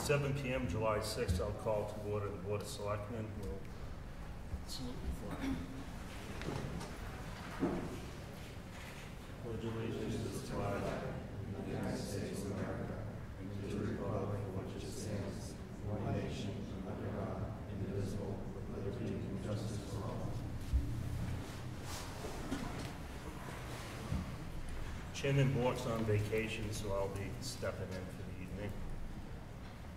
7 p.m. July 6th, I'll call to order the Board of Selectmen. We'll salute the flag. Pledge allegiance to the flag of the United States of America and to the republic for which it stands, one nation, under God, indivisible, with liberty and justice for all. Chairman Bork's on vacation, so I'll be stepping in for the evening.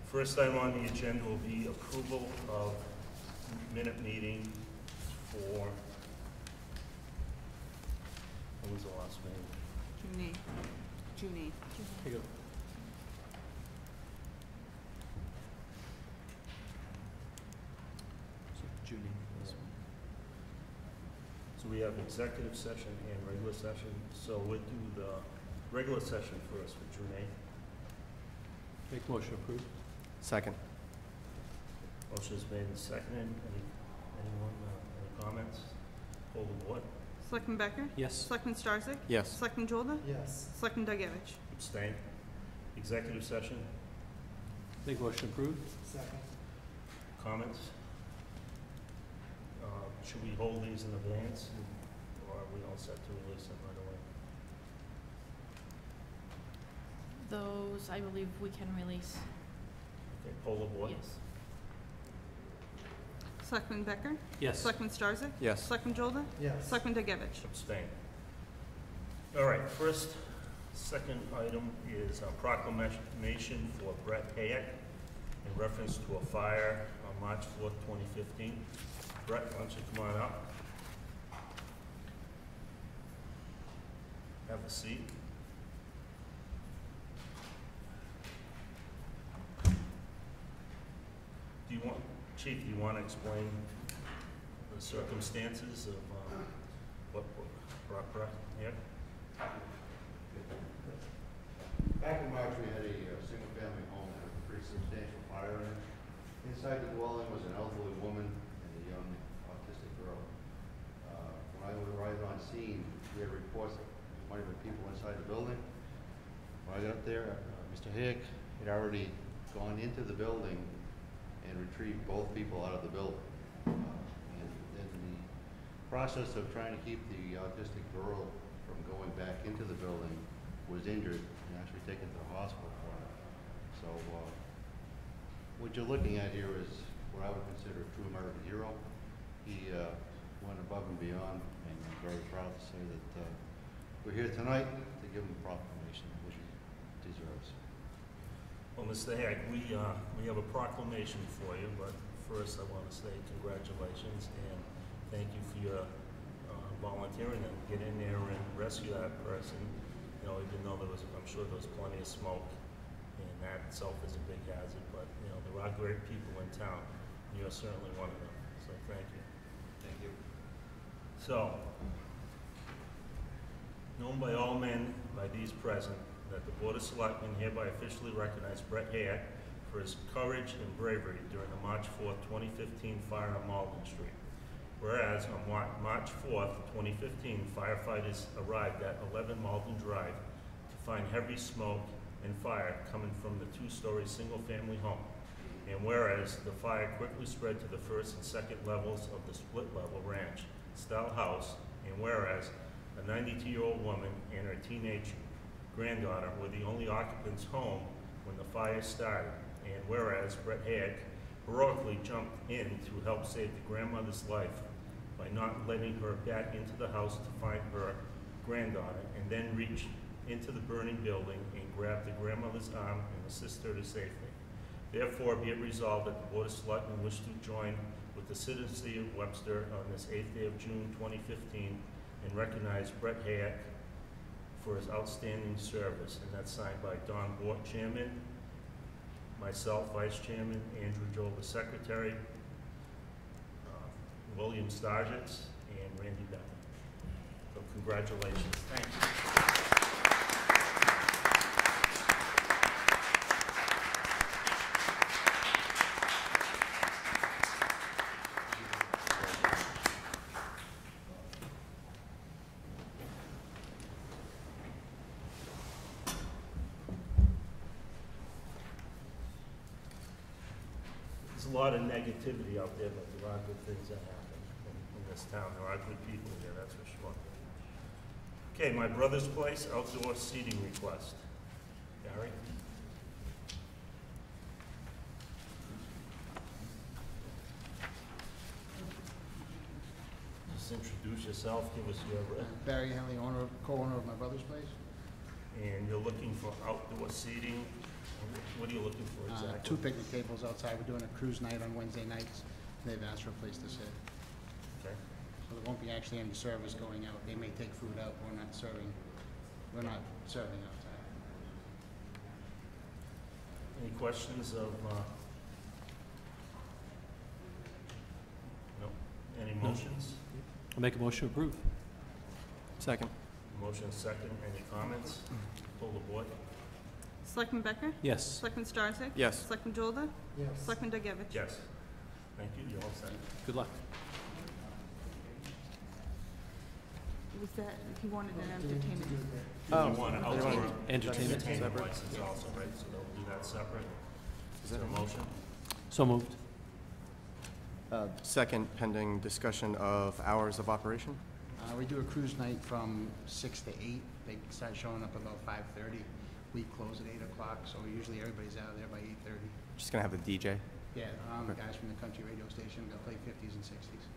First item on the agenda will be approval of minute meeting for, when was the last meeting? June 8th. Here you go. June 8th. So we have executive session and regular session. So we'll do the regular session first for June 8th. Make motion approved. Second. Motion is made and seconded. Anyone, any comments? Hold the board. Selectman Becker? Yes. Selectman Starzak? Yes. Selectman Jolda? Yes. Selectman Dugevich? Abstain. Executive session. Make motion approved. Second. Comments? Should we hold these in advance, or are we all set to release them right away? Those, I believe we can release. Okay, poll the board. Yes. Selectman Becker? Yes. Selectman Starzak? Yes. Selectman Jolda? Yes. Selectman Dugevich? Abstain. All right, second item is a proclamation for Brett Hayek in reference to a fire on March 4th, 2015. Brett, why don't you come on up? Have a seat. Chief, do you want to explain the circumstances of what brought Brett here? Back in March, we had a single-family home that had a pretty substantial fire in it. Inside the dwelling was an elderly woman and a young autistic girl. When I arrived on scene, we had reports that there might have been people inside the building. When I got up there, Mr. Hayek had already gone into the building and retrieved both people out of the building. And in the process of trying to keep the autistic girl from going back into the building, was injured and actually taken to the hospital for it. So what you're looking at here is what I would consider a true American hero. He went above and beyond, and I'm very proud to say that we're here tonight to give him the proclamation which he deserves. Well, Mr. Hayek, we have a proclamation for you, but first I want to say congratulations and thank you for your volunteering to get in there and rescue that person. You know, even though I'm sure there was plenty of smoke, and that itself is a big hazard, but you know, there are great people in town. And you're certainly one of them, so thank you. Thank you. So, known by all men, by these present, that the Board of Selectmen hereby officially recognize Brett Hayek for his courage and bravery during the March 4th, 2015 fire on Malden Street. Whereas on March 4th, 2015, firefighters arrived at 11 Malden Drive to find heavy smoke and fire coming from the two-story single-family home. And whereas the fire quickly spread to the first and second levels of the split-level ranch-style house, and whereas a 92-year-old woman and her teenage granddaughter were the only occupants home when the fire started, and whereas Brett Hayek heroically jumped in to help save the grandmother's life by not letting her back into the house to find her granddaughter, and then reached into the burning building and grabbed the grandmother's arm and assisted her to safety. Therefore, be it resolved that the Board of Selectmen wish to join with the citizenry of Webster on this 8th day of June 2015 and recognize Brett Hayek for his outstanding service, and that's signed by Don Bork, Chairman, myself, Vice Chairman, Andrew Joel, the Secretary, William Stargitz, and Randy Becker. So congratulations. Thank you. There's a lot of negativity out there, but there are good things that happen in this town. There are good people here, that's for sure. Okay, my brother's place, outdoor seating request. Gary? Just introduce yourself, give us your, Barry Henley, co-owner of my brother's place. and you're looking for outdoor seating. What are you looking for exactly? 2 picnic tables outside. We're doing a cruise night on Wednesday nights. They've asked for a place to sit. Okay. So there won't be actually any service going out. They may take food out. We're not serving outside. Any questions of, no? Any motions? I'll make a motion to approve. Second. Motion second, any comments? Pull the board. Selectman Becker? Yes. Selectman Starzak? Yes. Selectman Dolder? Yes. Selectman Dugevich? Yes. Thank you, you all set. Good luck. Was that, he wanted an entertainment. Oh, You want an they want outdoor entertainment entertainment separate? license also, right? So they'll do that separate. Is there a motion? So moved. Second, pending discussion of hours of operation. We do a cruise night from 6 to 8. They start showing up about 5:30. We close at 8 o'clock, so usually everybody's out of there by 8:30. Just gonna have a DJ. Yeah, Okay. guys from the country radio station, they'll play 50s and 60s.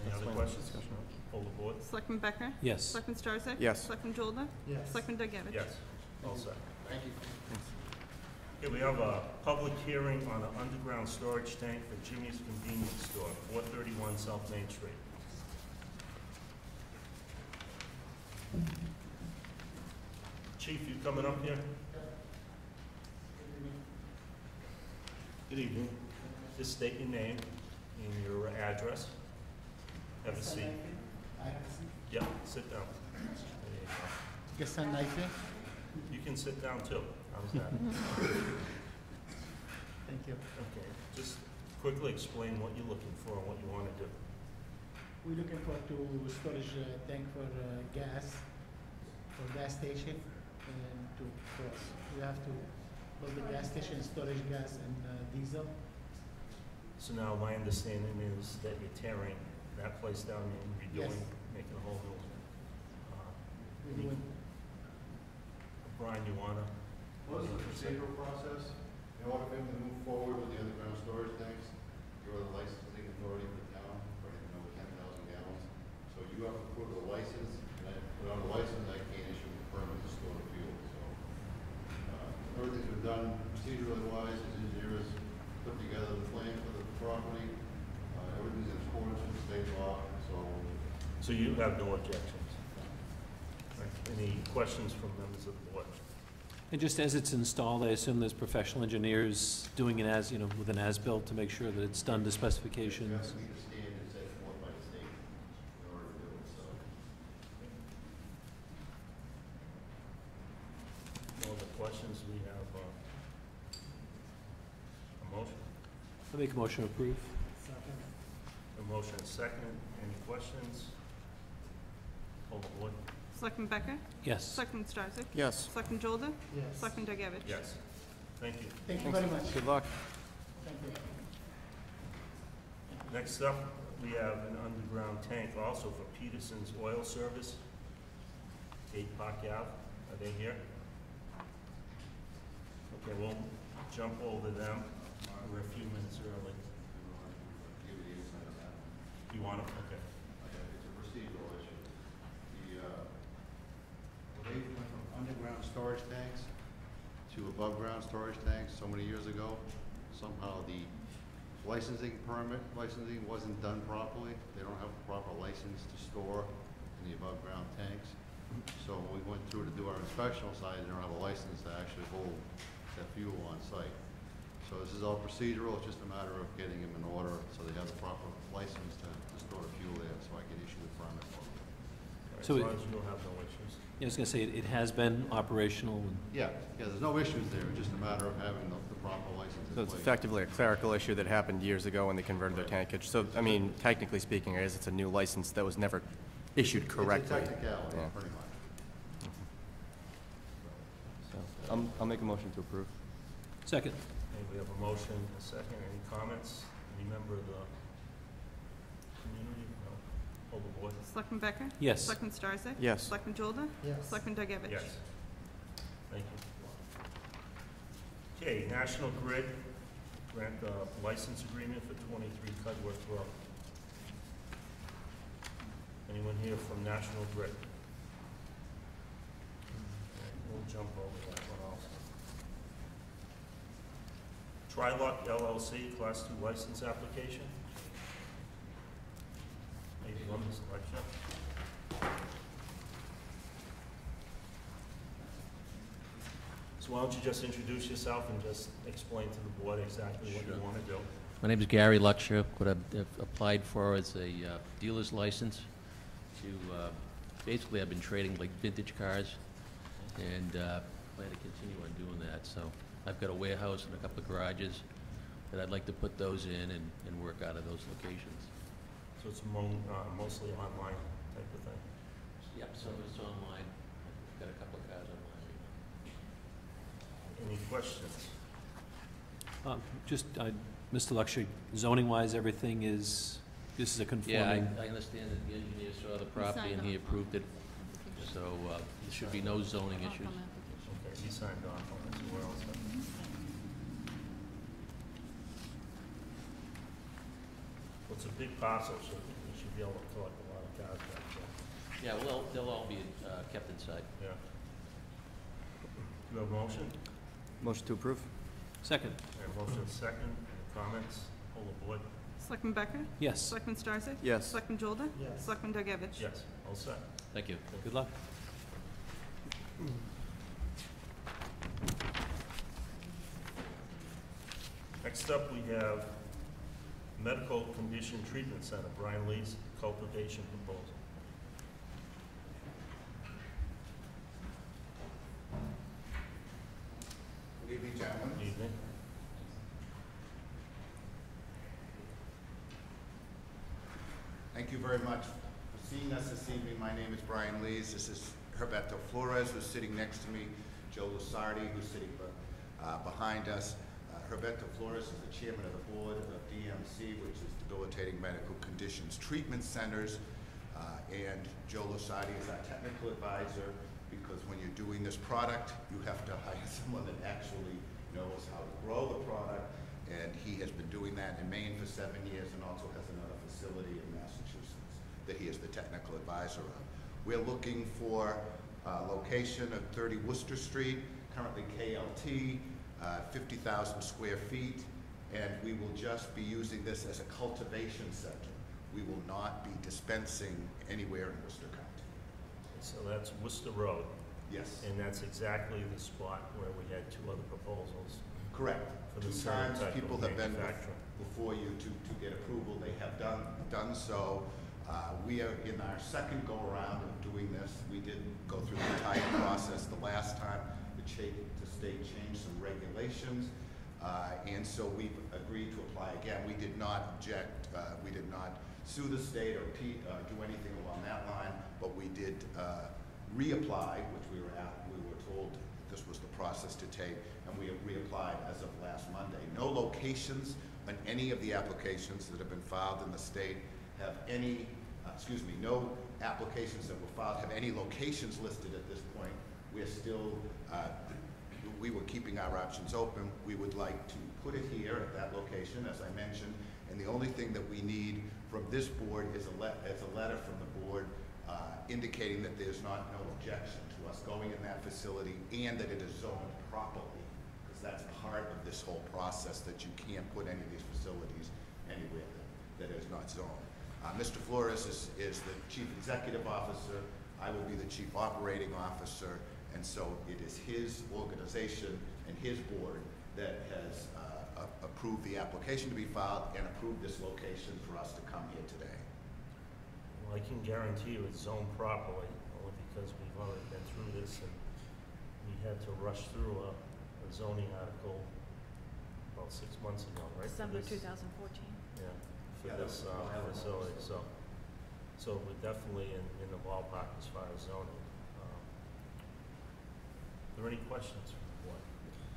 Any That's other fine. questions? Discussion. Pull the board. Selectman Becker? Yes. Selectman Starzak? Yes. Selectman Dolder? Yes. Selectman Dugevich? Yes, all set. Thank you. Okay, we have a public hearing on an underground storage tank for Jimmy's Convenience Store, 431 South Main Street. Chief, you coming up here? Good evening. Just state your name and your address. Have a seat. Yeah, sit down. There you go. Gaston Naife? You can sit down too. How's that? Thank you. Okay, just quickly explain what you're looking for and what you want to do. We're looking for storage tank for gas station, and for us. We have to build the gas station, storage gas and diesel. So now my understanding is that you're tearing that place down and redoing, Yes. making a whole new one. We're doing, Brian, you wanna? What is the procedural process? In order for him to move forward with the underground storage tanks, you're the licensing authority for the town, for anything over 10,000 gallons. So you have to put a license, and without a license, I can't issue a permit to store the fuel. So, everything's been done procedurally wise, his engineers put together the plan for the property. Everything's in accordance with state law, So you have no objections? Right. Any questions from members of the board? And just as it's installed, I assume there's professional engineers doing it as, with an as-built to make sure that it's done to you have specifications. to meet the standards set forth by the state in order to do it, so. No other questions? We have a motion. I make a motion to approve. A motion and second. Any questions? Pull the board. Selectman Becker? Yes. Selectman Starzak? Yes. Selectman Dolder? yes. Selectman Dugevich? Yes. Thank you. Thank you very much. Good luck. Thank you. Next up, we have an underground tank also for Peterson's Oil Service, 8 Park Ave. Are they here? Okay, we'll jump over them. We're a few minutes early. Give you the insight on that. You want them? Okay. It's a procedural issue. They went from underground storage tanks to above-ground storage tanks so many years ago. Somehow the licensing wasn't done properly. They don't have a proper license to store in the above-ground tanks. So when we went through to do our inspectional side, they don't have a license to actually hold that fuel on site. So this is all procedural, it's just a matter of getting them in order so they have the proper license to store the fuel there, so I can issue the permit. All right, So as it- long as you'll have no issues. Yeah, I was gonna say, it has been operational. And Yeah, there's no issues there, it's just a matter of having the proper license in So it's place. effectively a clerical issue that happened years ago when they converted their tankage. So, I mean, technically speaking, I guess it's a new license that was never issued correctly. It's a technicality, Yeah. pretty much. So, I'll make a motion to approve. Second. Okay, we have a motion, a second. Any comments? Any member of the community? No? Hold the board. Selectman Becker? Yes. Selectman Starzak? Yes. Selectman Jordan? Yes. Selectman Dugevich? Yes. Thank you. Okay, National Grid, grant a license agreement for 23 Cudworth Road. Anyone here from National Grid? We'll jump over that one also. Trilock LLC, Class 2 license application. Maybe one, Mr. Lecture. So why don't you just introduce yourself and just explain to the board exactly what you Sure. want to do? My name is Gary Luxher. What I've applied for is a dealer's license to, basically I've been trading like vintage cars and plan to continue on doing that. So I've got a warehouse and a couple of garages that I'd like to put those in and work out of those locations. So it's mostly online type of thing. Yep, some of it's online. I've got a couple of cars online. Any questions? Just, Mr. Lecture, zoning-wise, everything is, this is a Yeah, conforming. I understand that the engineer saw the property signed and he off on approved it, Application. so there should be no zoning Off issues. on application. Okay, he signed off on it, so we're all set. Well, it's a big parcel, so you should be able to collect a lot of cars back there. Yeah, well, they'll all be kept inside. Yeah. Do you have a motion? Motion to approve? Second. And motion second. Any comments? Hold the board. Selectman Becker? Yes. Selectman Starzak? Yes. Selectman Jordan? Yes. Selectman Dugevich? Yes, all set. Thank you. Good luck. Next up, we have Medical Condition Treatment Center, Brian Lee's cultivation proposal. Good evening, gentlemen. Good evening. Thank you very much for seeing us this evening. My name is Brian Lees. This is Herbeto Flores, who's sitting next to me, Joe Lusardi, who's sitting behind us. Herbeto Flores is the chairman of the board of DMC, which is Debilitating Medical Conditions Treatment Centers, and Joe Lusardi is our technical advisor, because when you're doing this product, you have to hire someone that actually knows how to grow the product, and he has been doing that in Maine for 7 years and also has another facility in Massachusetts that he is the technical advisor of. We're looking for a location of 30 Worcester Street, currently KLT, 50,000 square feet, and we will just be using this as a cultivation center. We will not be dispensing anywhere in Worcester County. So that's Worcester Road, Yes, and that's exactly the spot where we had two other proposals. correct. For the Two same times type of people have been manufacturing. before you to get approval. They have done so. We are in our second go-around of doing this. We did go through the entire process the last time. The state changed some regulations, and so we've agreed to apply again. We did not object. We did not sue the state or do anything along that line, but we did reapply, which we were told this was the process to take, and we have reapplied as of last Monday. No locations on any of the applications that have been filed in the state have any, no applications that were filed have any locations listed at this point. We're still, we were keeping our options open. We would like to put it here at that location, as I mentioned, and the only thing that we need from this board is a letter from the board indicating that there's no objection to us going in that facility and that it is zoned properly, because that's part of this whole process, that you can't put any of these facilities anywhere that is not zoned. Mr. Flores is the chief executive officer. I will be the chief operating officer, and so it is his organization and his board that has approved the application to be filed and approved this location for us to come here today. Well, I can guarantee you it's zoned properly, only because we've already been through this, and we had to rush through a zoning article about 6 months ago, right? for December this- 2014. Yeah, for Yeah, this that was- facility, so we're definitely in the ballpark as far as zoning. Are there any questions from the board?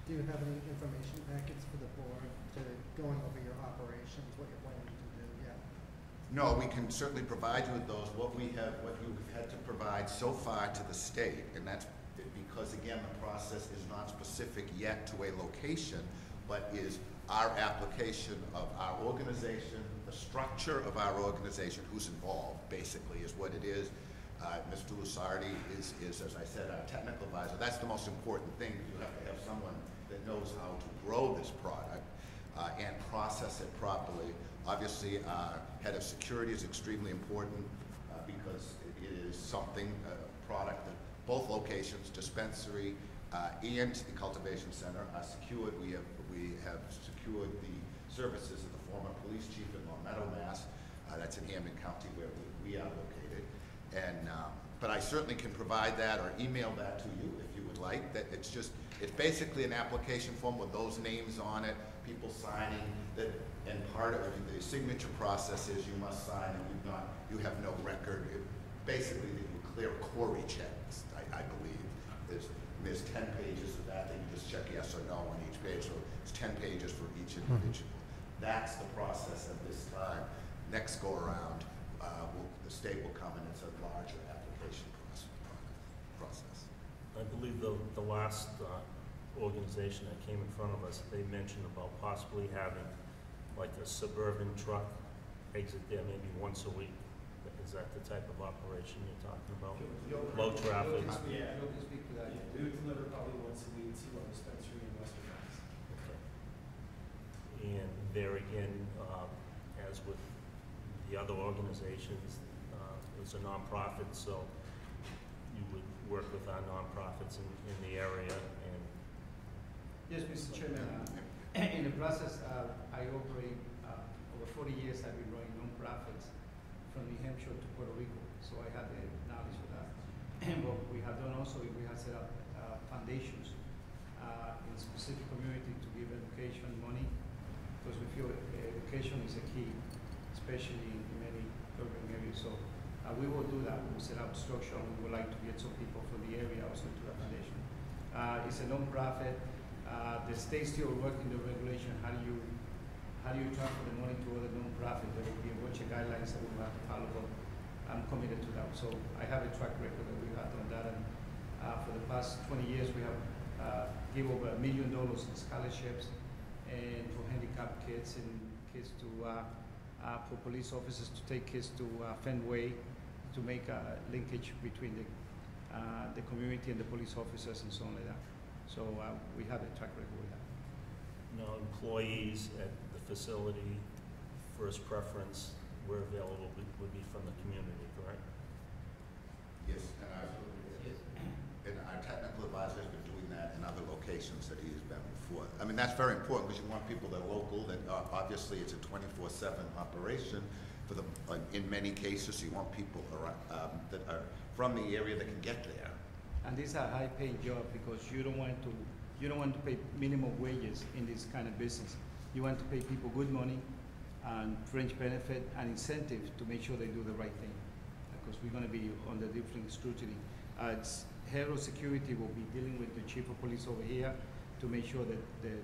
Do you have any information packets for the board to going over your operations, what you're planning to do yet? No, we can certainly provide you with those. What you've had to provide so far to the state, and that's because, again, the process is not specific yet to a location, but is our application of our organization, the structure of our organization, who's involved, basically, is what it is. Mr. Lusardi is, as I said, our technical advisor. That's the most important thing. You have to have someone that knows how to grow this product and process it properly. Obviously, our head of security is extremely important because it is something, a product that both locations, dispensary and the cultivation center, are secured. We have secured the services of the former police chief in Long Meadow, Mass. That's in Hampden County where we are located. And but I certainly can provide that or email that to you if you would like. That it's basically an application form with those names on it, people signing that, and part of the signature process is you must sign and you have no record. Basically, that you clear query checks, I believe. There's 10 pages of that you just check yes or no on each page. So it's 10 pages for each individual. That's the process at this time. Next go around, the state will come and it's a larger application process. I believe the last organization that came in front of us, they mentioned about possibly having like a suburban truck exit there maybe once a week. Is that the type of operation you're talking about? Low traffic? Yeah, you can speak to that. Yeah, we would deliver probably once a week to our dispensary in Webster, Mass. Okay. And there again, as with the other organizations, it's a nonprofit, so you would work with our nonprofits in the area and. Yes, Mr. Chairman. In the process, I operate over 40 years. I've been running nonprofits from New Hampshire to Puerto Rico, so I have the knowledge of that. And what we have done also is we have set up foundations in specific community to give education money, because we feel education is a key, especially in many urban areas. So we will do that. We'll set up structure, and we would like to get some people from the area also to the foundation. It's a non-profit. The state still working the regulation. How do you transfer the money to other non-profit? There will be a bunch of guidelines that we will have to follow, but I'm committed to that. So I have a track record that we have done that, and for the past 20 years we have given over $1 million in scholarships and for handicapped kids and kids to for police officers to take kids to Fenway to make a linkage between the community and the police officers and so on like that. So we have a track record with that. No employees at the facility, first preference, where available, would be from the community, correct? Yes, and our technical advisor has been doing that in other locations that he has been before. I mean, that's very important because you want people that are local, that obviously it's a 24/7 operation for the, in many cases, you want people around, that are from the area that can get there. And this is a high-paying job because you don't want to pay minimum wages in this kind of business. You want to pay people good money and fringe benefit and incentive to make sure they do the right thing, because we're going to be under different scrutiny. Head of security will be dealing with the chief of police over here to make sure that the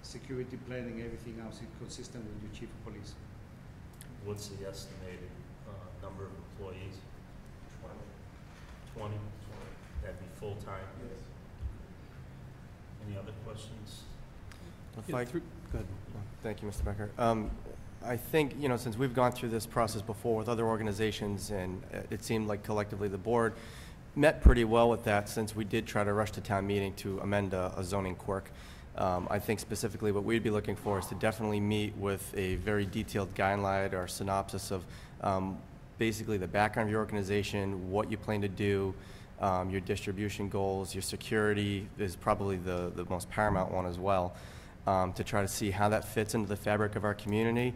security plan and everything else is consistent with the chief of police. What's the estimated number of employees? 20? That'd be full-time? Yes. Any other questions? Go ahead. Thank you, Mr. Becker. I think, since we've gone through this process before with other organizations, and it seemed like collectively the board met pretty well with that, since we did try to rush to town meeting to amend a zoning quirk. I think specifically what we'd be looking for is to definitely meet with a very detailed guideline or synopsis of basically the background of your organization, what you plan to do, your distribution goals, your security is probably the most paramount one as well, to try to see how that fits into the fabric of our community,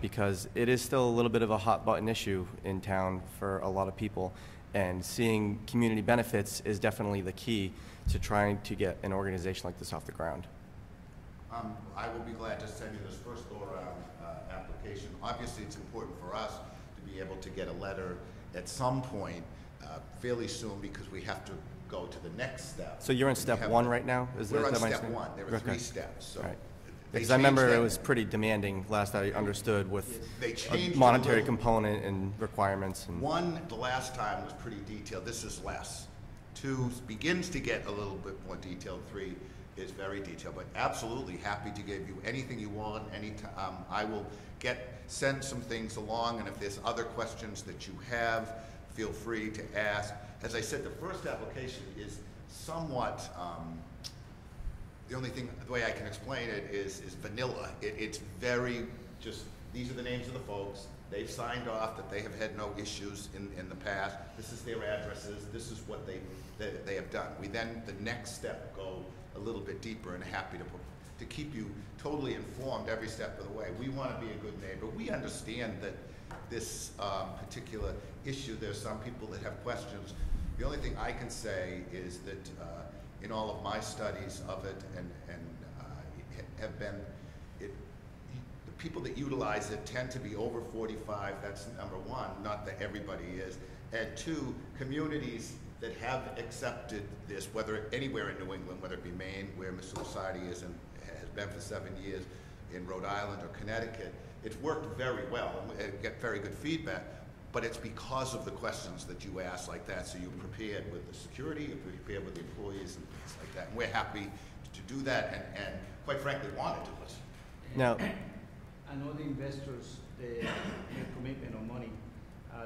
because it is still a little bit of a hot button issue in town for a lot of people, and seeing community benefits is definitely the key to trying to get an organization like this off the ground. I will be glad to send you this first go-around application. Obviously, it's important for us to be able to get a letter at some point fairly soon, because we have to go to the next step. So you're in You step have one the- right now? Is We're that on my step understanding? one. There are Okay. 3 steps, so. Right. they Because I remember changed it that. was pretty demanding, last I understood, with They a changed it a monetary little. component and requirements and. One, the last time was pretty detailed. This is less. 2 begins to get a little bit more detailed. 3 is very detailed, but absolutely happy to give you anything you want. I will send some things along, and if there's other questions that you have, feel free to ask. As I said, the first application is somewhat, the way I can explain it is vanilla. It's very just, these are the names of the folks. They've signed off that they have had no issues in the past. This is their addresses. This is what they have done. We then, the next step, go a little bit deeper, and happy to keep you totally informed every step of the way. We want to be a good neighbor. We understand that this particular issue, there's some people that have questions. The only thing I can say is that in all of my studies of it and have been, the people that utilize it tend to be over 45. That's number one, not that everybody is. And 2, communities that have accepted this, whether anywhere in New England, whether it be Maine, where Mr. Lusardi is and has been for 7 years, in Rhode Island or Connecticut, it's worked very well and get very good feedback. But it's because of the questions that you ask like that. So you're prepared with the security, you're prepared with the employees and things like that. And we're happy to do that and quite frankly want to do it. Now, I know the investors, they make commitment of money.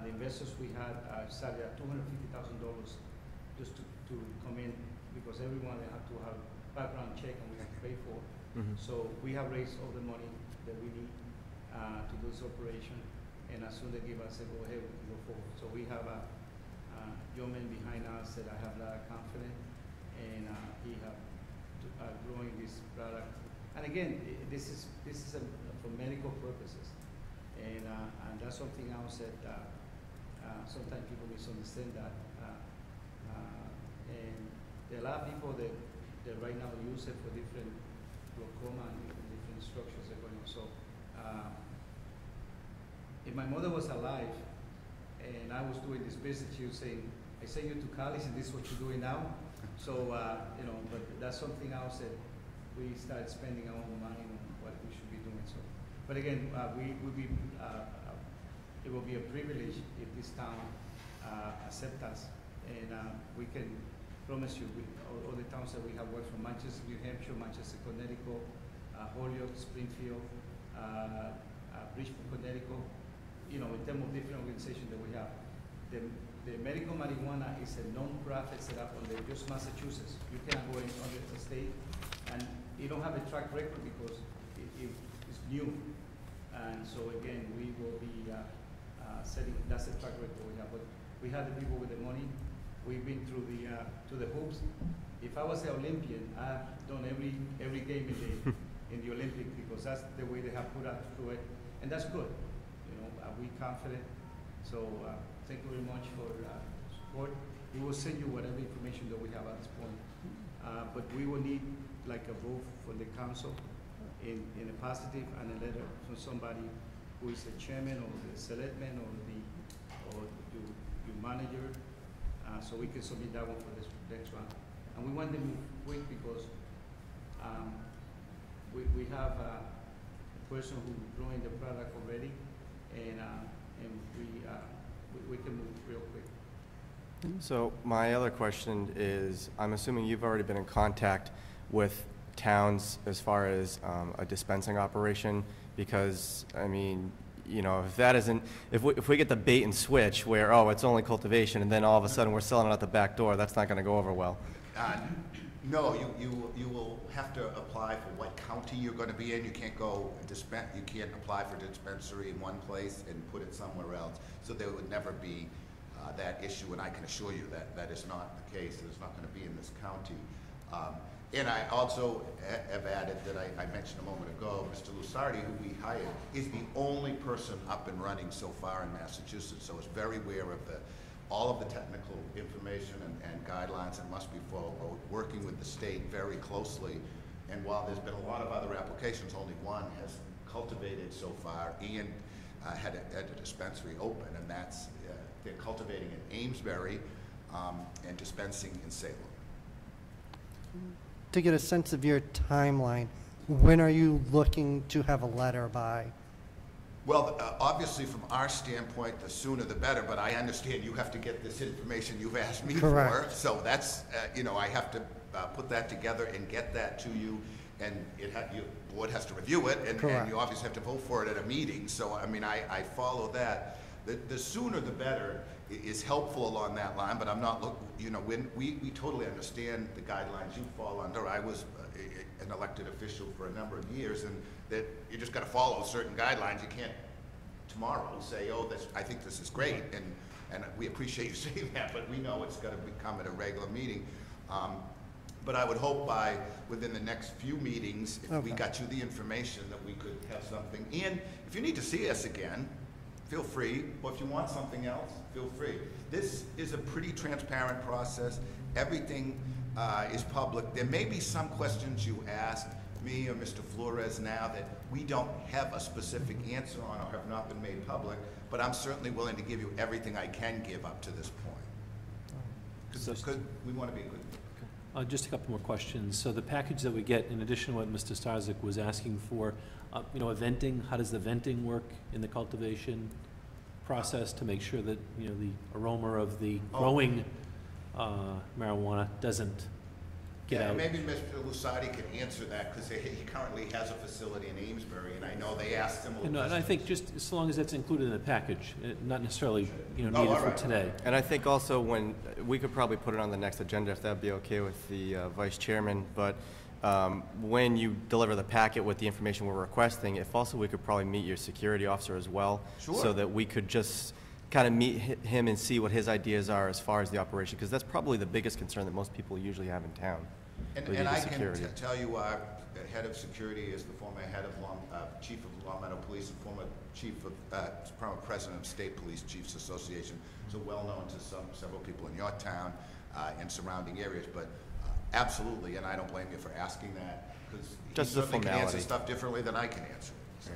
The investors we had started at $250,000 just to come in, because everyone they have to have background check and we have to pay for. So we have raised all the money that we need to do this operation, and as soon as they give us a go ahead, we can go forward. So we have a young man behind us that I have a lot of confidence, and he have growing this product. And again, this is for medical purposes, and that's something else that sometimes people misunderstand that. And there are a lot of people that right now use it for different glaucoma and different structures that are going on. So if my mother was alive and I was doing this business, she would say, I send you to college and this is what you're doing now. So, but that's something else that we started spending our own money on what we should be doing. So, but again, it will be a privilege if this town accept us, and we can promise you, all the towns that we have worked from, Manchester, New Hampshire, Manchester, Connecticut, Holyoke, Springfield, Bridgeport, Connecticut, in terms of different organizations that we have. The medical marijuana is a non-profit set up on just Massachusetts. You cannot go in other state, and you don't have a track record because it's new. And so again, we will be setting, that's the track record we have. But we have the people with the money. We've been through to the hoops. If I was an Olympian, I've done every game in the Olympic, because that's the way they have put us through it, and that's good. We confident. So thank you very much for support. We will send you whatever information that we have at this point. But we will need like a vote from the council in a positive and a letter from somebody who is the chairman or the selectman or your manager, so we can submit that one for this next round. And we want to move quick because we have a person who's growing the product already, and we can move real quick. so my other question is, I'm assuming you've already been in contact with towns as far as a dispensing operation, because, I mean, if that isn't, if we get the bait and switch where, oh, it's only cultivation, and then all of a sudden we're selling it out the back door, that's not going to go over well. No, you will have to apply for what county you're going to be in. You can't you can't apply for dispensary in one place and put it somewhere else. So there would never be that issue, and I can assure you that that is not the case. It's not going to be in this county. And I also have added that I mentioned a moment ago, Mr. Lusardi, who we hired, is the only person up and running so far in Massachusetts, so is very aware of all of the technical information and guidelines that must be followed, working with the state very closely. And while there's been a lot of other applications, only one has cultivated so far and had a dispensary open, and that's they're cultivating in Amesbury. and dispensing in Salem. To get a sense of your timeline, when are you looking to have a letter by? Well, obviously, from our standpoint, the sooner the better, but I understand you have to get this information you've asked me for. Correct. So that's, I have to put that together and get that to you, and your board has to review it, and you obviously have to vote for it at a meeting. So, I mean, I follow that. The sooner the better is helpful along that line, but I'm not, when we totally understand the guidelines you fall under. I was an elected official for a number of years, and that you just got to follow certain guidelines. You can't tomorrow say, oh, I think this is great, and we appreciate you saying that, but we know it's got to become at a regular meeting. But I would hope within the next few meetings, if we got you the information, that we could have something. And if you need to see us again, feel free, or if you want something else, feel free. This is a pretty transparent process. Everything is public. There may be some questions you asked me or Mr. Flores now that we don't have a specific answer on or have not been made public, but I'm certainly willing to give you everything I can give up to this point. Because we want to be a good. Just a couple more questions. So the package that we get, in addition to what Mr. Starzyk was asking for, a venting, how does the venting work in the cultivation process to make sure that, the aroma of the growing marijuana doesn't get out? Maybe Mr. Lusardi can answer that, because he currently has a facility in Amesbury, and I know they asked similar questions. And I think just as long as that's included in the package, not necessarily, needed for today. And I think also when, we could probably put it on the next agenda if that'd be okay with the vice chairman, but when you deliver the packet with the information we're requesting, if also we could probably meet your security officer as well. Sure. So that we could just kind of meet him and see what his ideas are as far as the operation, because that's probably the biggest concern that most people usually have in town. And I can tell you, our head of security is the former head of chief of Long Meadow Police and former former president of State Police Chiefs Association, so well known to several people in your town and surrounding areas. But absolutely, and I don't blame you for asking that, because he certainly can answer stuff differently than I can answer. So.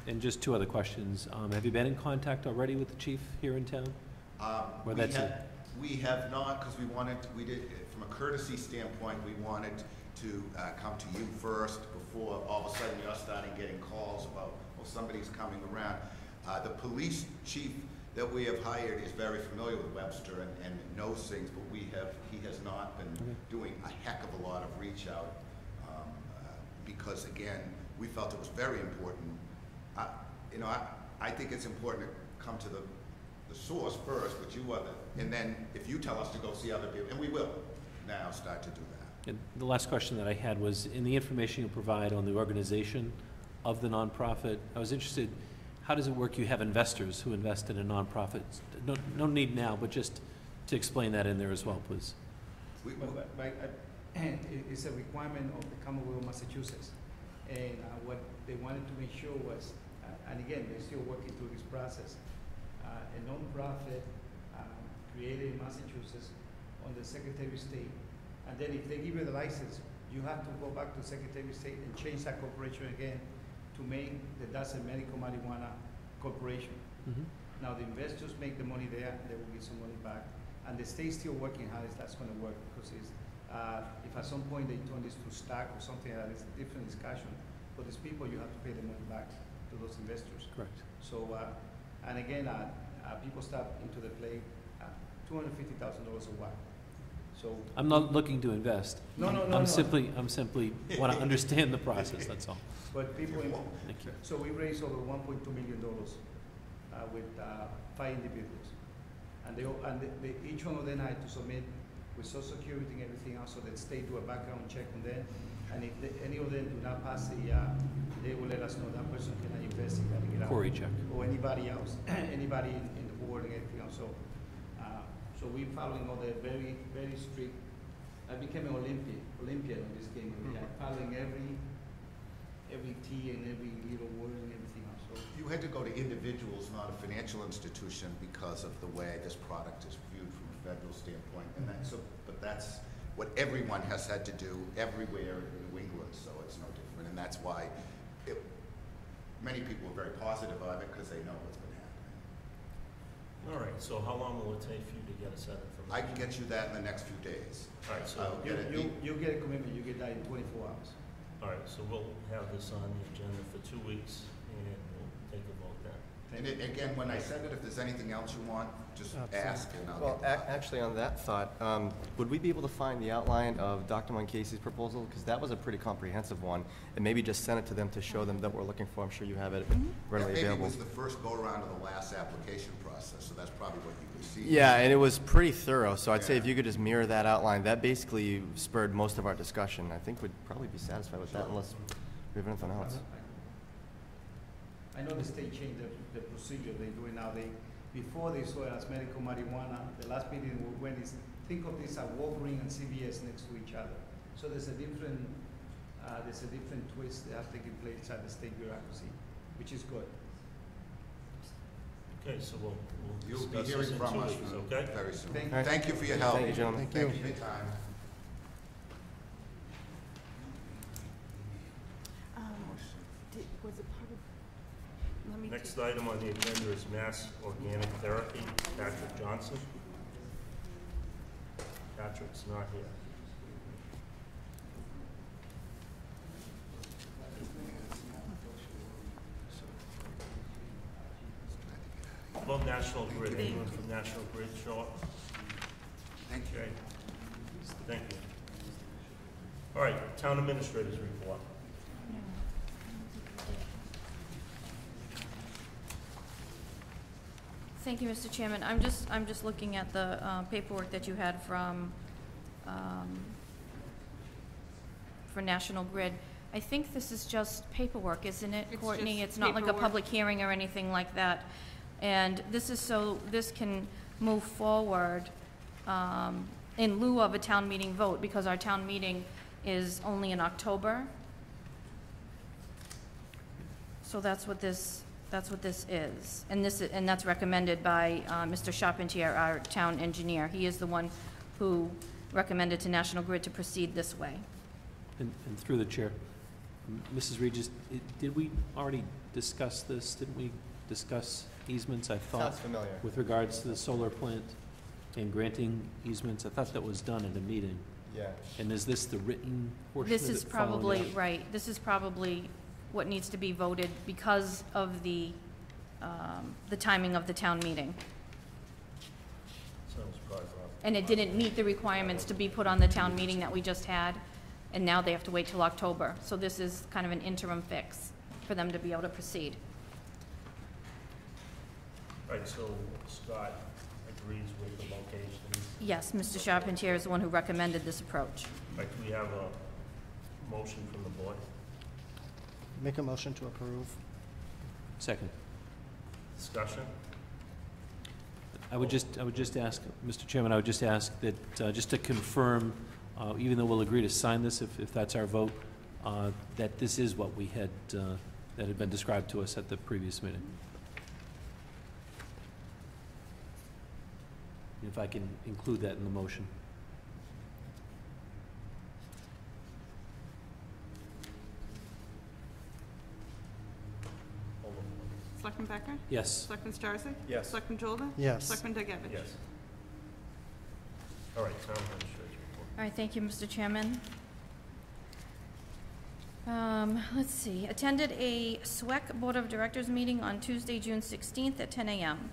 And just two other questions. Have you been in contact already with the chief here in town? We have not, because we did, from a courtesy standpoint, we wanted to come to you first before all of a sudden you're starting getting calls about, well, somebody's coming around. The police chief that we have hired is very familiar with Webster and knows things, but he has not been doing a heck of a lot of reach out because, again, we felt it was very important. I think it's important to come to the source first, which you are, and then if you tell us to go see other people, and we will now start to do that. And the last question that I had was, in the information you provide on the organization of the nonprofit, I was interested, how does it work? You have investors who invest in a nonprofit. No need now, but just to explain that in there as well, please. It's a requirement of the Commonwealth of Massachusetts. And what they wanted to make sure was, and again, they're still working through this process, a nonprofit created in Massachusetts on the Secretary of State. And then if they give you the license, you have to go back to Secretary of State and change that corporation again to make that's a medical marijuana corporation. Now the investors make the money there, they will get some money back. And the state's still working how that's going to work, because if at some point they turn this to stock or something, it's a different discussion. For these people, you have to pay the money back to those investors. Correct. So, and again, people start into the play $250,000 a while. So I'm not looking to invest. No. I'm simply want to understand the process. That's all. But people, Thank you. So we raised over $1.2 million with 5 individuals, and each one of them had to submit with Social Security and everything else, so that state do a background check on them. And if any of them do not pass they will let us know that person cannot invest in that. Query check. Or anybody else, anybody in the board and everything else. So we're following all the very, very strict. I became an Olympian in this game. Following every T and every little word and everything else. So you had to go to individuals, not a financial institution, because of the way this product is viewed from a federal standpoint. And but that's what everyone has had to do everywhere in New England. So it's no different, and that's why many people are very positive of it, because they know what's been happening. All right, so how long will it take for you to get us that information? I can get you that in the next few days. All right, so, I'll get it. You get a commitment, you get that in 24 hours. all right, so we'll have this on the agenda for 2 weeks, and we'll take a vote then. And again, when I send it, if there's anything else you want, just ask and I'll Well, get it. actually, on that thought, would we be able to find the outline of Dr. Moncasi's proposal? Because that was a pretty comprehensive one, and maybe just send it to them to show them that we're looking for. I'm sure you have it readily Maybe it available. was the first go-around of the last application process, so that's probably what you received. Yeah, and it was pretty thorough, so I'd say if Yeah. you could just mirror that outline, that basically spurred most of our discussion. I think we'd probably be satisfied with that unless we have anything else. I know the state changed the procedure they do it now. Before they saw it as medical marijuana, the last meeting we went is, think of this as Walgreens and CVS next to each other. So there's a different twist that has taken place at the state bureaucracy, which is good. Okay, so we'll You'll be discuss this hearing in from 2 us weeks, okay? very soon. Thank you. Thank you for your help. Thank you, gentlemen. Thank you for your time. Was it part of, let me. Next item on the agenda is Mass Organic Therapy, Patrick Johnson. Patrick's not here. About National Grid, anyone from National Grid show up? Thank you. Okay. Thank you. All right, Town Administrator's report. Thank you, Mr. Chairman. I'm just looking at the paperwork that you had for National Grid. I think this is just paperwork, isn't it, It's Courtney? just It's not like a paperwork. public hearing or anything like that. And this is so this can move forward in lieu of a town meeting vote, because our town meeting is only in October. So that's what this is. And that's recommended by Mr. Charpentier, our town engineer. He is the one who recommended to National Grid to proceed this way. And through the chair, Mrs. Regis, did we already discuss this? Didn't we discuss easements, I thought, Sounds familiar. with regards to the solar plant and granting easements? I thought that was done at a meeting. Yeah. And is this the written portion of it? This is following probably, that? right, this is probably what needs to be voted because of the timing of the town meeting. Sounds probably wrong. And it didn't meet the requirements to be put on the town meeting that we just had, and now they have to wait till October. So this is kind of an interim fix for them to be able to proceed. All right, so Scott agrees with the location. Yes, Mr. Charpentier is the one who recommended this approach. All right, do we have a motion from the board? Make a motion to approve. Second. Discussion? I would just ask, Mr. Chairman, I would just ask that, just to confirm, even though we'll agree to sign this if that's our vote, that this is what we had, that had been described to us at the previous meeting. If I can include that in the motion. Hold on. Selectman Becker? Yes. Selectman Starzak? Yes. Selectman Jolda? Yes. Selectman Degevich? Yes. All right, Town Administrator's report. All right, thank you, Mr. Chairman. Let's see, attended a SWEC Board of Directors meeting on Tuesday, June 16th at 10 a.m.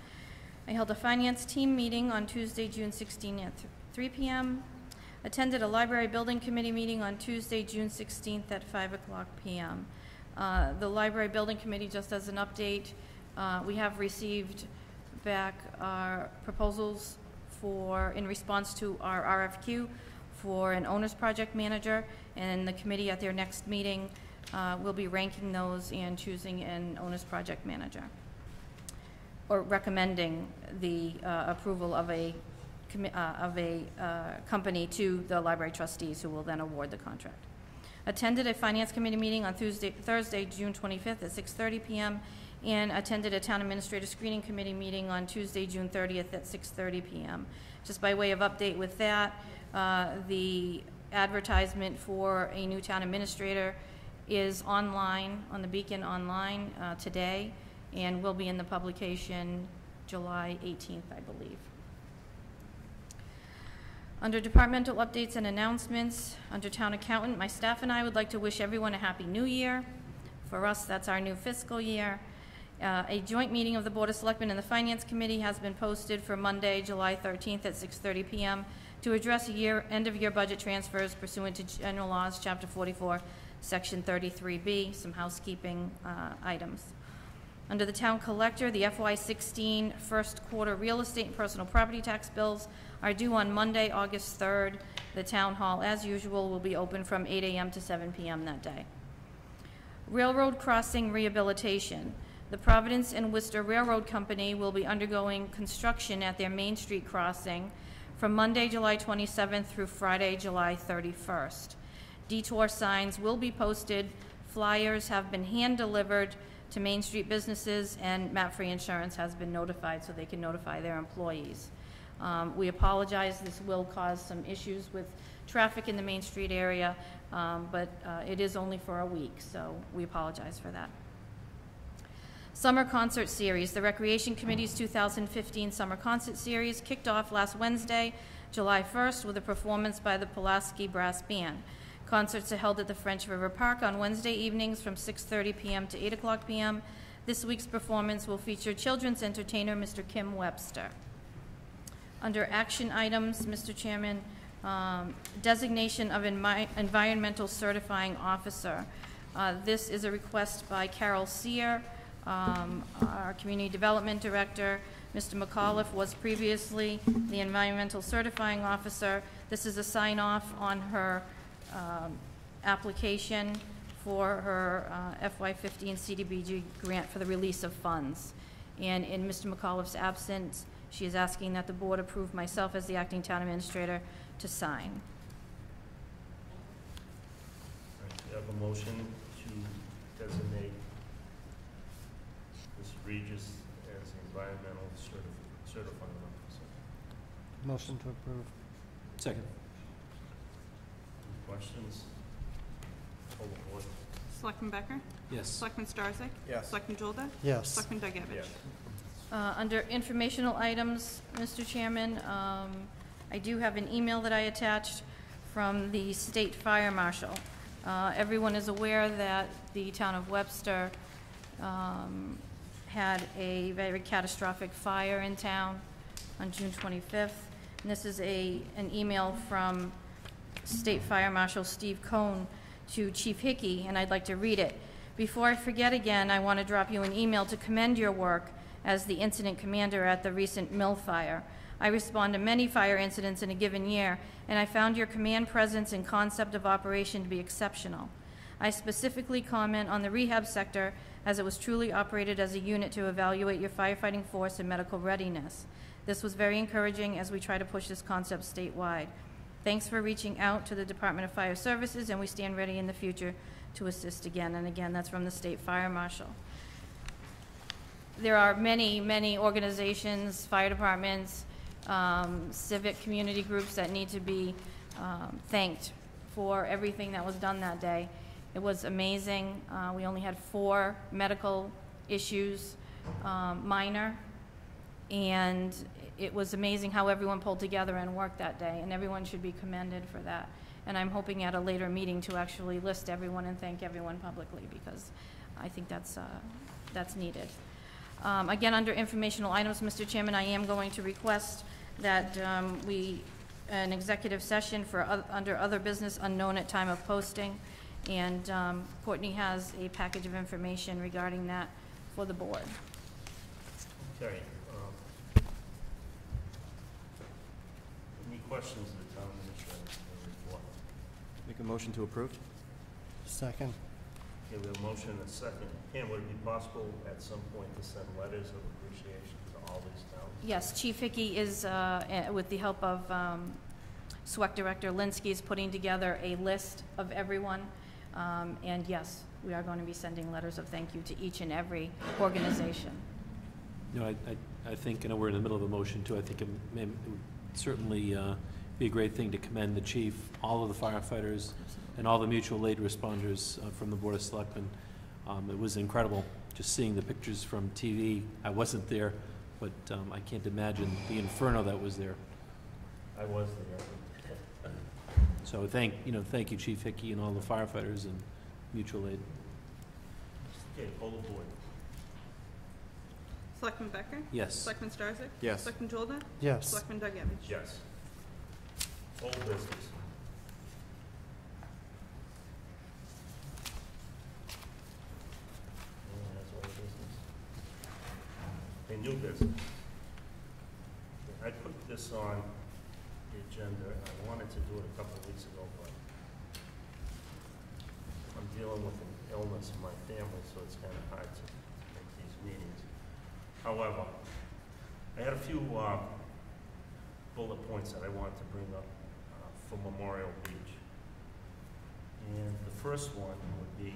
I held a finance team meeting on Tuesday, June 16th at 3 p.m. Attended a library building committee meeting on Tuesday, June 16th at 5 o'clock p.m. The library building committee, just as an update, we have received back our proposals in response to our RFQ for an owner's project manager, and the committee at their next meeting will be ranking those and choosing an owner's project manager, or recommending the approval of a company to the library trustees, who will then award the contract. Attended a finance committee meeting on Thursday, June 25th at 6:30 p.m., and attended a town administrator screening committee meeting on Tuesday, June 30th at 6:30 p.m. Just by way of update with that, the advertisement for a new town administrator is online, on the Beacon online today, and will be in the publication July 18th, I believe. Under departmental updates and announcements, under town accountant, my staff and I would like to wish everyone a happy new year. For us, that's our new fiscal year. A joint meeting of the Board of Selectmen and the Finance Committee has been posted for Monday, July 13th at 6:30 p.m. to address end-of-year budget transfers pursuant to General Laws, Chapter 44, Section 33B, some housekeeping items. Under the town collector, the FY16 first quarter real estate and personal property tax bills are due on Monday, August 3rd. The town hall, as usual, will be open from 8 a.m. to 7 p.m. that day. Railroad crossing rehabilitation. The Providence and Worcester Railroad Company will be undergoing construction at their Main Street crossing from Monday, July 27th through Friday, July 31st. Detour signs will be posted. Flyers have been hand-delivered to Main Street businesses, and MAP-free insurance has been notified so they can notify their employees. We apologize. This will cause some issues with traffic in the Main Street area, but it is only for a week, so we apologize for that. Summer Concert Series. The Recreation Committee's 2015 Summer Concert Series kicked off last Wednesday, July 1st, with a performance by the Pulaski Brass Band. Concerts are held at the French River Park on Wednesday evenings from 6:30 p.m. to 8 o'clock p.m. This week's performance will feature children's entertainer Mr. Kim Webster. Under action items, Mr. Chairman, designation of environmental certifying officer. This is a request by Carol Sear, our Community Development Director. Mr. McAuliffe was previously the environmental certifying officer. This is a sign-off on her application for her FY15 CDBG grant for the release of funds. And in Mr. McAuliffe's absence, she is asking that the board approve myself as the acting town administrator to sign. We have a motion to designate Ms. Regis as the environmental certifying officer. Motion to approve. Second. Any questions? Hold the board. Selectman Becker? Yes. Selectman Starzak? Yes. Selectman Jolda? Yes. Selectman Dugevich? Yes. Under informational items, Mr. Chairman, I do have an email that I attached from the state fire marshal. Everyone is aware that the town of Webster had a very catastrophic fire in town on June 25th. And this is an email from State Fire Marshal Steve Cohn to Chief Hickey, and I'd like to read it. Before I forget again, I want to drop you an email to commend your work as the incident commander at the recent mill fire. I respond to many fire incidents in a given year, and I found your command presence and concept of operation to be exceptional. I specifically comment on the rehab sector, as it was truly operated as a unit to evaluate your firefighting force and medical readiness. This was very encouraging as we try to push this concept statewide. Thanks for reaching out to the Department of Fire Services, and we stand ready in the future to assist again. And again, that's from the State Fire Marshal. There are many, many organizations, fire departments, civic community groups that need to be thanked for everything that was done that day. It was amazing. We only had 4 medical issues, minor, and it was amazing how everyone pulled together and worked that day, and everyone should be commended for that. And I'm hoping at a later meeting to actually list everyone and thank everyone publicly, because I think that's needed. Again, under informational items, Mr. Chairman, I am going to request that an executive session for under other business unknown at time of posting, and Courtney has a package of information regarding that for the board. Okay. Any questions of the town administrator report? Make a motion to approve? Second. Okay, we have a motion and a second. Pam, would it be possible at some point to send letters of appreciation to all these towns? Yes, Chief Hickey is, with the help of SWEC Director Linsky, is putting together a list of everyone. And yes, we are going to be sending letters of thank you to each and every organization. You know, I think, I know we're in the middle of a motion too, I think it would certainly be a great thing to commend the chief, all of the firefighters, and all the mutual aid responders from the Board of Selectmen. It was incredible just seeing the pictures from TV. I wasn't there, but I can't imagine the inferno that was there. I was there. So thank you, Chief Hickey and all the firefighters and mutual aid. Okay, poll the board. Selectman Becker? Yes. Selectman Starzak? Yes. Selectman Jolda? Yes. Selectman Duggan? Yes. Old business. Anyone has old business? Okay, new business. I put this on the agenda, and I wanted to do it a couple of weeks ago, but I'm dealing with an illness in my family, so it's kind of hard to make these meetings. However, I had a few bullet points that I wanted to bring up for Memorial Beach. And the first one would be,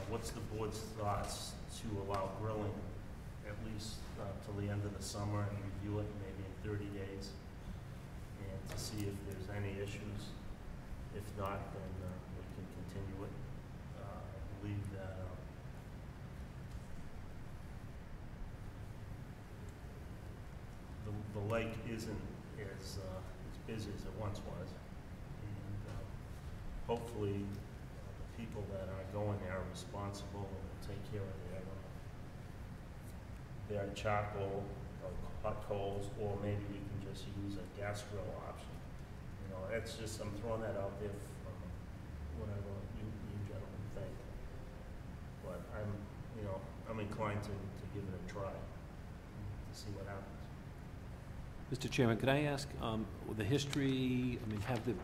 what's the board's thoughts to allow grilling at least till the end of the summer and review it maybe in 30 days? And to see if there's any issues. If not, then we can continue it. I believe that the lake isn't as busy as it once was. And hopefully the people that are going there are responsible and will take care of their charcoal or hot coals, or maybe we can just use a gas grill option. You know, that's just, I'm throwing that out there from whatever you gentlemen think. But I'm inclined to give it a try, to see what happens. Mr. Chairman, could I ask, the history, have there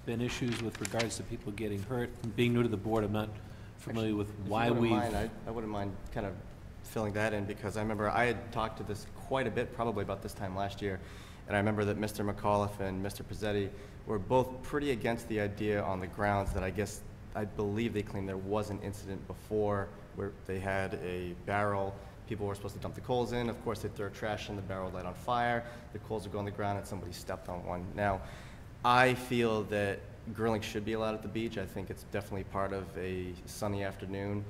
been issues with regards to people getting hurt? Being new to the board, I'm not familiar with why we. I wouldn't mind kind of filling that in, because I remember I had talked to this quite a bit, probably about this time last year, and I remember that Mr. McAuliffe and Mr. Pizzetti were both pretty against the idea on the grounds that I believe they claimed there was an incident before where they had a barrel. People were supposed to dump the coals in. Of course, they throw trash in, the barrel light on fire. The coals would go on the ground, and somebody stepped on one. Now, I feel that grilling should be allowed at the beach. I think it's definitely part of a sunny afternoon.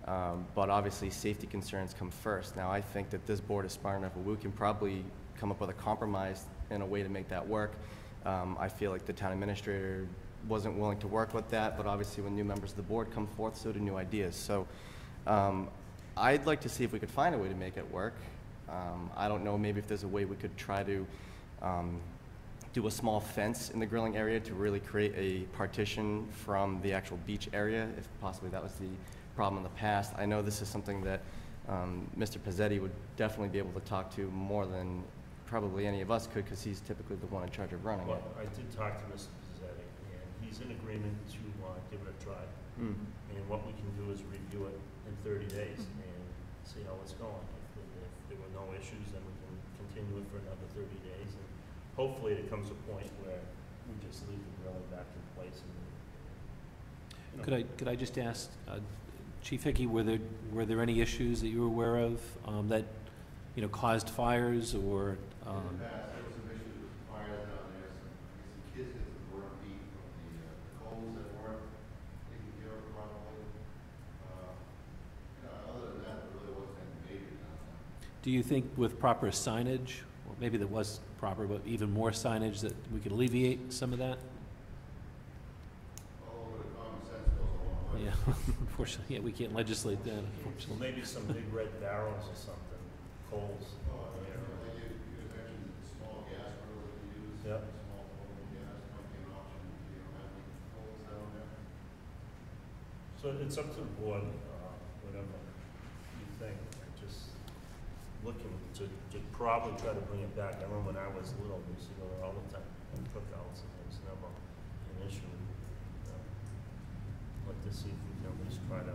But obviously, safety concerns come first. Now, I think that this board is smart enough, but we can probably come up with a compromise in a way to make that work. I feel like the town administrator wasn't willing to work with that, but obviously when new members of the board come forth, so do new ideas. So I'd like to see if we could find a way to make it work. I don't know, maybe if there's a way we could try to do a small fence in the grilling area to really create a partition from the actual beach area, if possibly that was the problem in the past. I know this is something that Mr. Pizzetti would definitely be able to talk to more than probably any of us could, because he's typically the one in charge of running Well, it. I did talk to Mr. Pizzetti, and he's in agreement to give it a try. Mm. And what we can do is review it in 30 days and see how it's going. If there were no issues, then we can continue it for another 30 days. And hopefully it comes a point where we just leave the grilling back in place. And, Could I just ask, Chief Hickey, were there any issues that you were aware of that caused fires or? In the past, there was some issues with fire down there. Some kids hit the burn heat from the coals that weren't taken care of properly. Other than that, there really wasn't anything major down there. Do you think with proper signage, or maybe there was proper, but even more signage, that we could alleviate some of that? All over the common sense goes a long way. Yeah, unfortunately, we can't legislate that, well, unfortunately. maybe some big red barrels or something, coals. Like you mentioned the small gas grill that you use. Yep. Small oil gas might be an option if you don't have any coals down there. So it's up to the board, whatever you think. Just looking to probably try to bring it back. I remember when I was little, we used to go there all the time on cookouts, and it was never an issue. Like to see if we can at least try to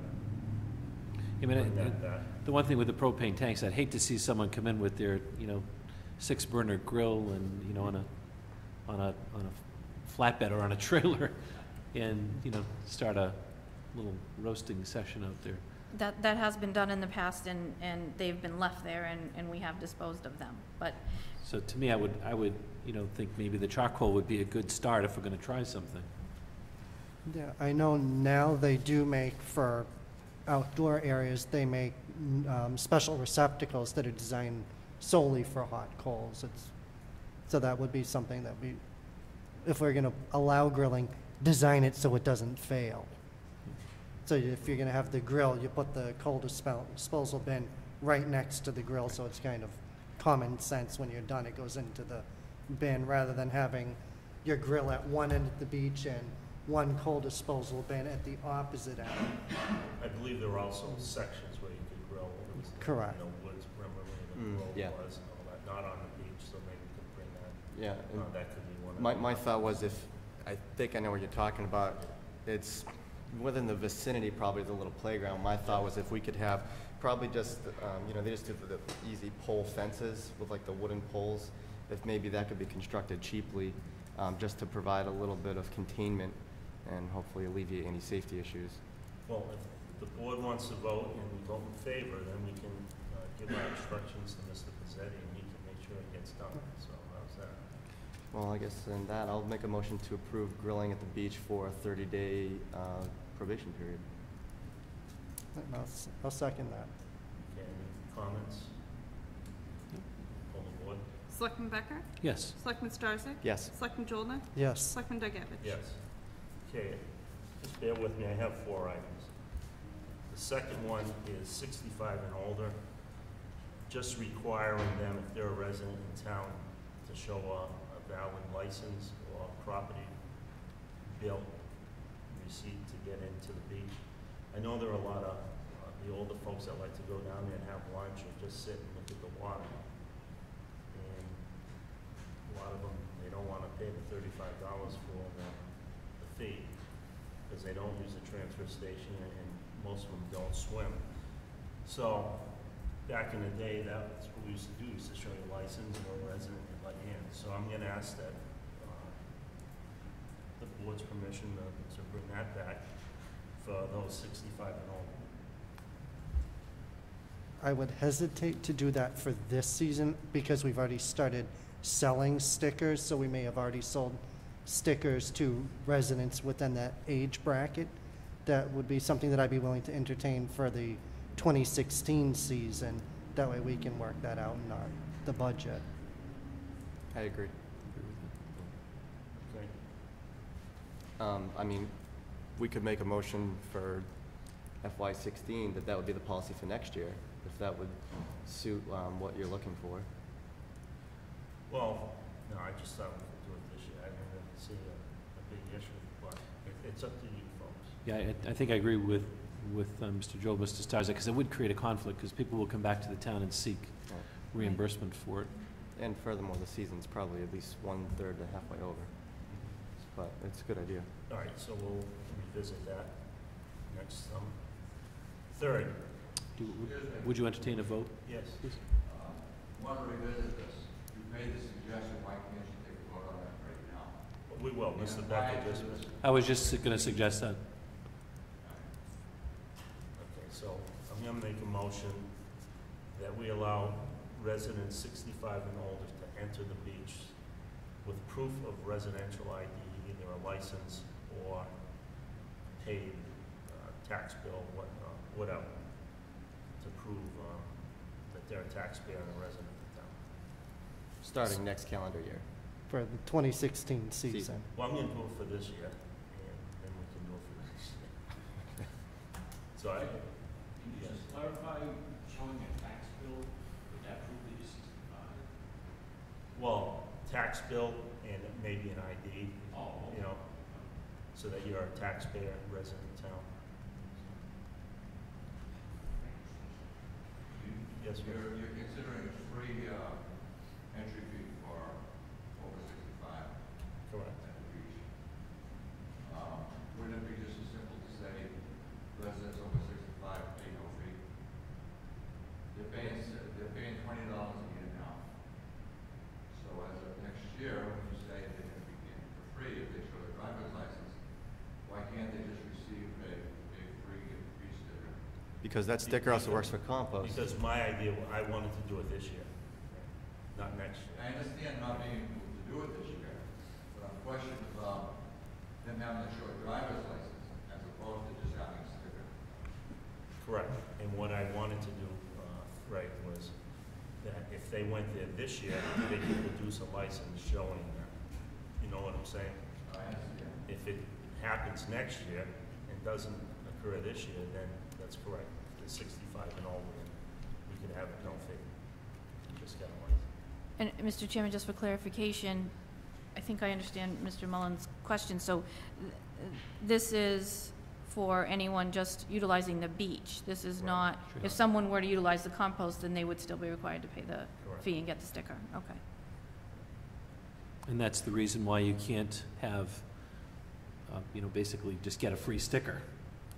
bring that back. The one thing with the propane tanks, I'd hate to see someone come in with their, 6-burner grill and, on a flatbed or on a trailer and, start a little roasting session out there. That has been done in the past, and they've been left there, and we have disposed of them. But So to me, I would, think maybe the charcoal would be a good start if we're gonna try something. Yeah, I know now they do make, for outdoor areas, they make special receptacles that are designed solely for hot coals. So that would be something that if we're gonna allow grilling, design it so it doesn't fail. So if you're gonna have the grill, you put the coal disposal bin right next to the grill, so it's kind of common sense when you're done, it goes into the bin, rather than having your grill at one end of the beach and one coal disposal bin at the opposite end. I believe there are also sections where you could grill. It was, Correct. Woods, remember where the grill yeah. was and all that, not on the beach, so maybe we could bring that. Yeah. and That could be one. My thought was I think I know what you're talking about. It's within the vicinity, probably the little playground. My thought was if we could have probably just, they just do the easy pole fences with like the wooden poles. If maybe that could be constructed cheaply, just to provide a little bit of containment and hopefully alleviate any safety issues. Well, if the board wants to vote and we vote in favor, then we can give our instructions to Mr. Pizzetti and he can make sure it gets done. So how's that? Well, I guess in that, I'll make a motion to approve grilling at the beach for a 30-day probation period. And I'll second that. Okay, any comments? On the board? Selectman Becker? Yes. Selectman Starzak? Yes. Selectman Jolnick? Yes. Selectman Dugevich? Yes. Okay, just bear with me, I have 4 items. The second one is 65 and older, just requiring them, if they're a resident in town, to show a valid license or property bill receipt to get into the beach. I know there are a lot of the older folks that like to go down there and have lunch or just sit and look at the water. And a lot of them, they don't want to pay the $35 for the fee because they don't use the transfer station and most of them don't swim. So back in the day, that's what we used to do, we used to show your license or resident in my hand. So I'm going to ask that the board's permission to bring that back for those 65 and older. I would hesitate to do that for this season because we've already started selling stickers, so we may have already sold stickers to residents within that age bracket. That would be something that I'd be willing to entertain for the 2016 season. That way we can work that out in the budget. I agree. Okay. I mean, we could make a motion for FY16 that would be the policy for next year, if that would suit what you're looking for. Well, no, I just thought we could do it this year. I didn't really see a big issue, but it's up to you folks. Yeah, I think I agree with Mr. Joel, Mr. Starzak, because it would create a conflict, because people will come back to the town and seek reimbursement for it. And furthermore, the season's probably at least 1/3 to halfway over. But it's a good idea. All right, so we'll revisit that next summer. Third, Would you entertain a vote? yes. Please. Want to revisit this? You made the suggestion, why can't you take a vote on that right now? We will, Mr. Becker just. I was just going to suggest that. Okay, so I'm going to make a motion that we allow residents 65 and older to enter the beach with proof of residential ID, either a license or paid tax bill, whatever, to prove that they're a taxpayer and a resident of the town. Starting next calendar year. For the 2016 season. Well, I'm going to do it for this year, and then we can do it for next year. So I, Can you just clarify, showing a tax bill, would that prove that you're 65? well, tax bill and maybe an ID, Oh, you know, so that you're a taxpayer and resident of town. Yes, sir. You're considering a free entry fee for over 65 Correct. at the beach. Wouldn't it be just as simple to say residents over 65 pay no fee? They're paying $20 a year now. So as of next year, when you say they're going to be getting for free if they show their driver's license, why can't they just receive a free beach sticker? Because that sticker also works for compost. Because my idea, I wanted to do it this year, not next year. I understand not being able to do it this year, but I'm questioning about them having to show a driver's license as opposed to just having a sticker. Correct. And what I wanted to do, right, was that if they went there this year, they could produce a license showing that. You know what I'm saying? If it happens next year and doesn't occur this year, then that's correct. It's 65 and older, and we can have it no fee. You just got a license. And Mr. Chairman, just for clarification, I think I understand Mr. Mullins' question. So this is for anyone just utilizing the beach. This is Right. not, Sure. if someone were to utilize the compost, then they would still be required to pay the Correct. fee and get the sticker. Okay. And that's the reason why you can't have, you know, basically just get a free sticker.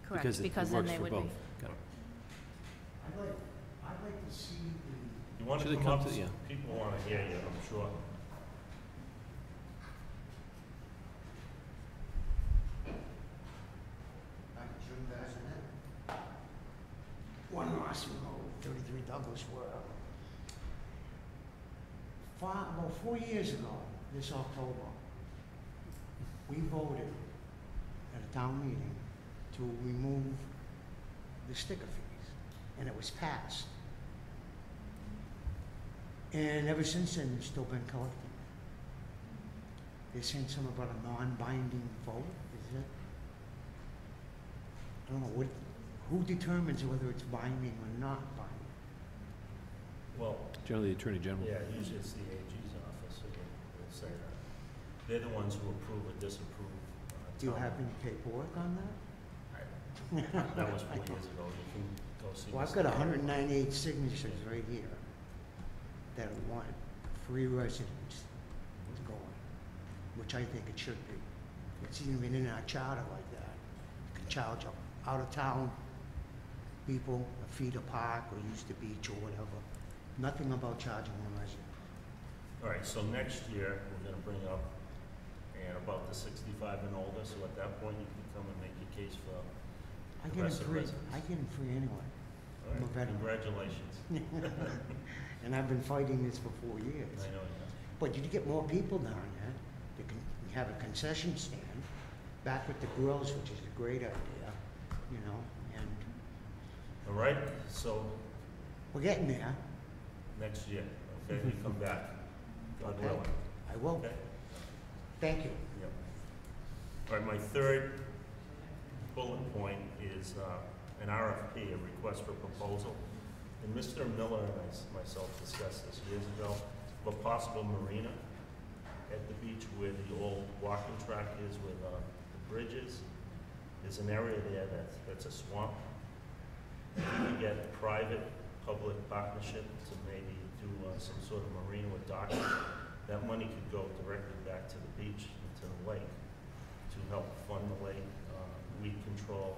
Correct, Because because it then works they for would be. both. Got it. I'd like to see the, You want Should to they come come up, to- yeah. people want to hear you, I'm sure. One Marcy Road, 33 Douglas Road. About 4 years ago, this October, we voted at a town meeting to remove the sticker fees, and it was passed. And ever since then, we've still been collecting. They're saying something about a non-binding vote, is it? I don't know, who determines whether it's binding or not binding? Well, Generally, the Attorney General. yeah, usually it's the AG's office who will say that. They're the ones who approve or disapprove. Do you town. have any paperwork on that? That was 4 years ago. You can go see. Well, I've Mr. got 198 signatures right here that want free residents to go on, which I think it should be. It's even in our charter like that. You can charge out-of-town people a fee to park or use the beach or whatever. Nothing about charging one resident. All right, so next year, we're gonna bring up, and about the 65 and older, so at that point, you can come and make your case for, I get it Progressive free. residents. I get it free anyway. all I'm a right, veteran. congratulations. And I've been fighting this for 4 years. I know, yeah. But you get more people down there. You can have a concession stand back with the grills, which is a great idea, you know, and All right, so we're getting there. next year, okay, you come back, God Okay. willing, I will. okay? Thank you. Yep. All right, my third bullet point is an RFP, a request for proposal. And Mr. Miller and myself discussed this years ago, of a possible marina at the beach where the old walking track is, where the bridges. There's an area there that's a swamp. If we could get private-public partnership to maybe do some sort of marina with docking, that money could go directly back to the beach and to the lake to help fund the lake, weed control,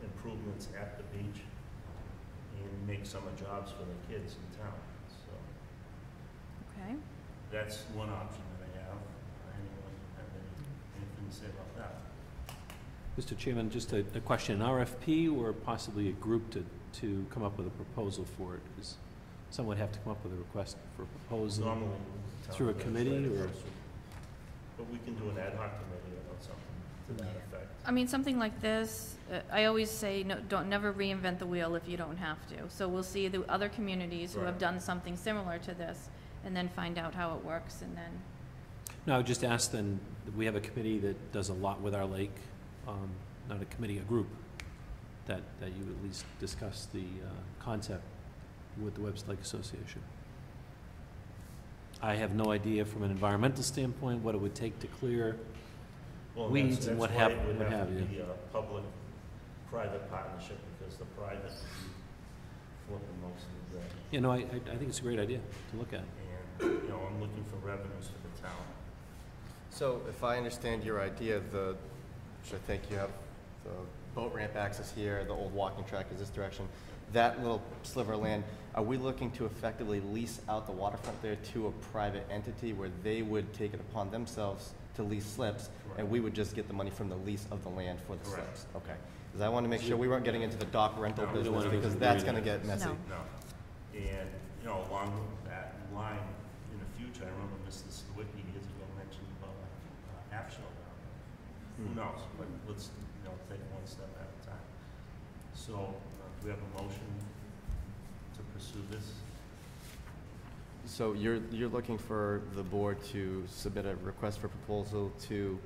improvements at the beach, and make summer jobs for the kids in town. So Okay. that's one option that I have. Anyone have anything to say about that? Mr. Chairman, just a question, an RFP or possibly a group to come up with a proposal for it? Because someone would have to come up with a request for a proposal. Normally, town Through a committee, administrator or- goes through- But we can do an ad hoc committee about something to that effect. I mean, something like this, I always say, no, don't never reinvent the wheel if you don't have to. So we'll see the other communities who have Right. done something similar to this, and then find out how it works, and then, No, I would just ask then, we have a committee that does a lot with our lake, not a committee, a group, that you at least discuss the concept with the Webster Lake Association. I have no idea from an environmental standpoint what it would take to clear Well, weeds and what have That's why it would have you. to be a public-private partnership, because the private would be flipping most of the, You know, I think it's a great idea to look at. and, you know, I'm looking for revenues for the town. So if I understand your idea, which I think you have the boat ramp access here, the old walking track is this direction, that little sliver of land, are we looking to effectively lease out the waterfront there to a private entity where they would take it upon themselves to lease slips, and we would just get the money from the lease of the land for the Correct. slips? Okay. Because I want to make sure we weren't getting into the dock rental No, we don't business, wanna because go that's through going to that. get messy. No. No. And, you know, along that line, in the future, I remember Mr. Stewicki years ago mentioned about half shell down there. Who knows, but let's, you know, take one step at a time. So, do we have a motion to pursue this? So you're looking for the board to submit a request for proposal to,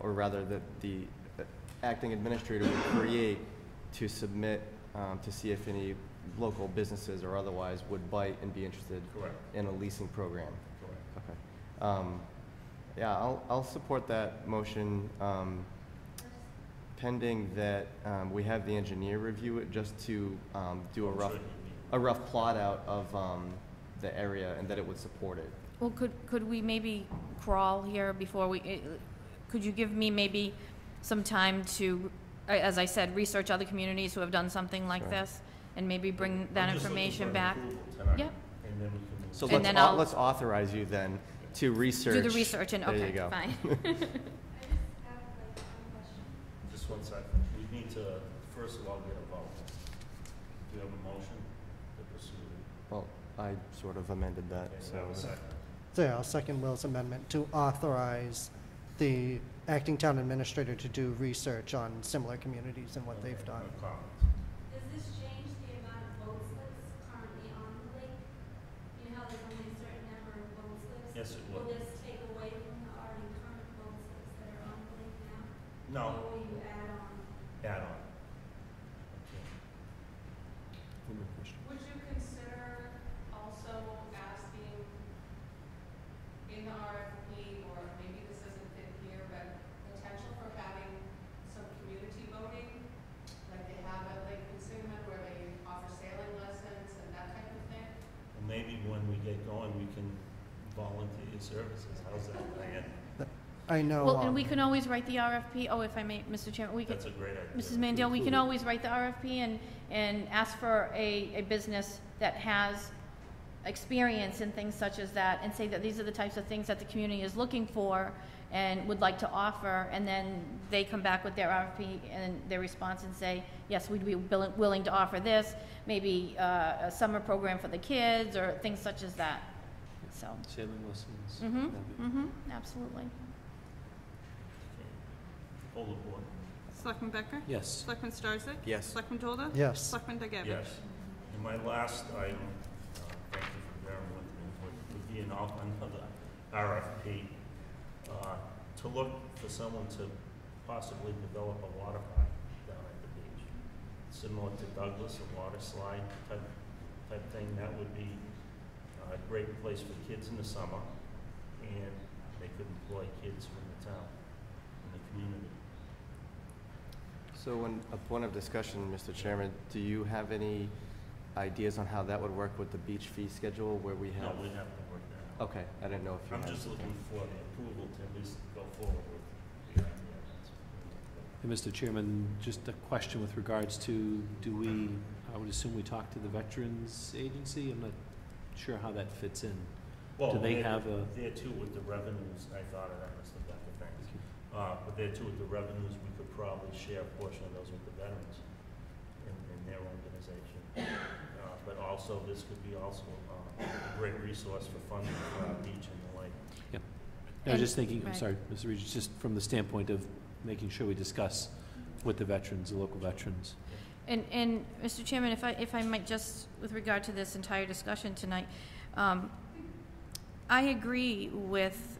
or rather that the acting administrator would create to submit to see if any local businesses or otherwise would bite and be interested Correct. in a leasing program. Correct. Okay. Yeah, I'll support that motion, pending that we have the engineer review it just to do a rough plot out of the area and that it would support it. Well, could we maybe crawl here before we, could you give me maybe some time to, as I said, research other communities who have done something like Sure. this? And maybe bring that information back? Yep. And then we can. So And then I'll- let's authorize you then to research. Do the research and, There you okay, go. fine. Just one second. We need to, first of all, get a vote. Do you have a motion to pursue? Well, I sort of amended that, Okay, so. we have a second. So yeah, I'll second Will's amendment to authorize the acting town administrator to do research on similar communities and what they've done. No comments. Does this change the amount of boat slips currently on the lake? You know how there's only a certain number of boat slips? Yes, it Will will. this take away from the already current boat slips that are on the lake now? No, Or will you add on? add on. Okay. One more question. Would you consider also asking in the RFP, or maybe this doesn't fit here, but potential for having some community voting? Like they have at Lake Cinnamon where they offer sailing lessons and that type of thing? And maybe when we get going, we can volunteer your services. How's that, Diane? I know. Well, and we can always write the RFP, oh, if I may, Mr. Chairman, we could, That's a great idea. Mrs. Mandel, we can always write the RFP and ask for a business that has experience in things such as that, and say that these are the types of things that the community is looking for and would like to offer, and then they come back with their RFP and their response and say, yes, we'd be willing to offer this, maybe a summer program for the kids, or things such as that, so. Sailing lessons. Mm-hmm, absolutely. Hold the board. Selectman Becker? Yes. Selectman Starzak? Yes. Selectman Dolda? Yes. Selectman Degevich? Yes. And my last item, thank you for bearing with me, would be another RFP, to look for someone to possibly develop a water park down at the beach. Similar to Douglas, a water slide type thing. That would be a great place for kids in the summer, and they could employ kids from the town and the community. So when, a point of discussion, Mr. Chairman, do you have any ideas on how that would work with the beach fee schedule where we have? No, we'd have to work that out. Okay, I didn't know if you I'm had. just looking for the approval to at least go forward with the idea. And Mr. Chairman, just a question with regards to, do we, I would assume we talk to the Veterans Agency? I'm not sure how that fits in. Well, Do they have a? There too with the revenues, I thought of that, Mr. Becker, thanks. But there too with the revenues, we could probably share a portion of those with the veterans in their organization. But also, this could be also a great resource for funding for our beach and the lake. Yep. I was just thinking, I'm Right. sorry, Mr. Regis, just from the standpoint of making sure we discuss with the veterans, the local veterans. And Mr. Chairman, if I might just, with regard to this entire discussion tonight, I agree with,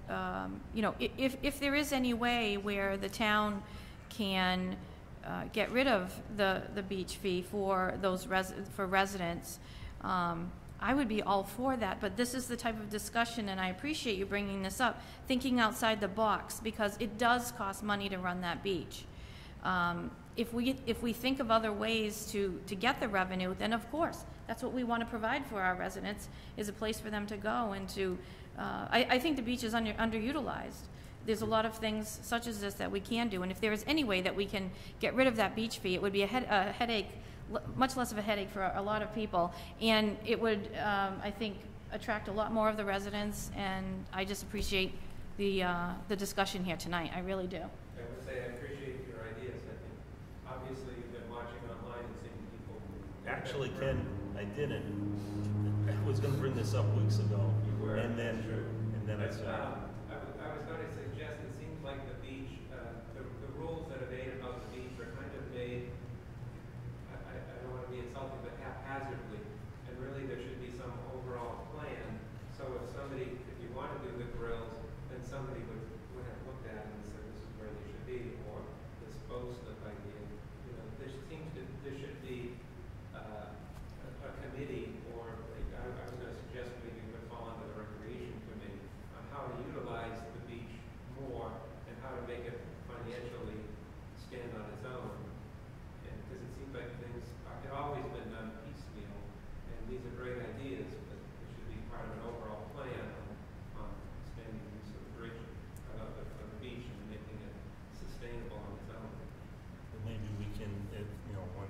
you know, if there is any way where the town can get rid of the beach fee for those for residents, I would be all for that, but this is the type of discussion, and I appreciate you bringing this up, thinking outside the box, because it does cost money to run that beach. If we think of other ways to get the revenue, then of course, that's what we want to provide for our residents, is a place for them to go and to, I think the beach is underutilized. There's a lot of things such as this that we can do, and if there is any way that we can get rid of that beach fee, it would be a headache, much less of a headache for a lot of people, and it would, I think, attract a lot more of the residents, and I just appreciate the discussion here tonight. I really do. I would say I appreciate your ideas. I think obviously you've been watching online and seeing people. Actually, Ken, I didn't. I was going to bring this up weeks ago, and then I said. I was going to suggest, it seems like the beach, the rules that are made about the beach are kind of made, I don't want to be insulting, but haphazardly. And really there should be some overall plan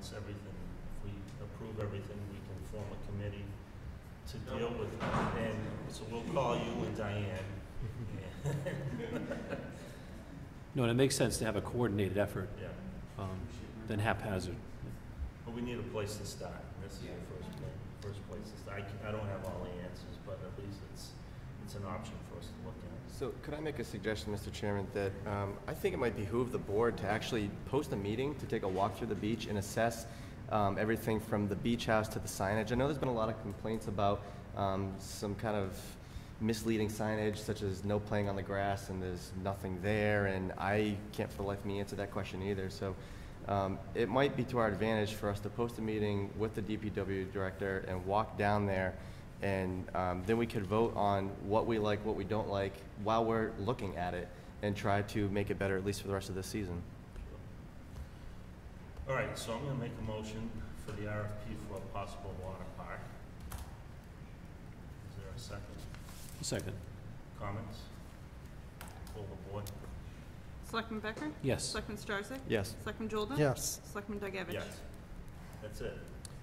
once everything, if we approve everything, we can form a committee to deal with it. And so we'll call you and Diane. No, and it makes sense to have a coordinated effort Yeah, than haphazard. but we need a place to start. This is the first place to start. I don't have all the answers, but at least it's an option for us to look at. So could I make a suggestion, Mr. Chairman, that I think it might behoove the board to actually post a meeting to take a walk through the beach and assess everything from the beach house to the signage. I know there's been a lot of complaints about some kind of misleading signage, such as no playing on the grass and there's nothing there, and I can't for the life of me answer that question either. So it might be to our advantage for us to post a meeting with the DPW director and walk down there, and then we could vote on what we like, what we don't like, while we're looking at it, and try to make it better, at least for the rest of this season. All right, so I'm gonna make a motion for the RFP for a possible water park. Is there a second? Second. Comments? Pull the board. Selectman Becker? Yes. Selectman Starzak? Yes. Selectman Jolda? Yes. Selectman Dugevich? Yes. That's it.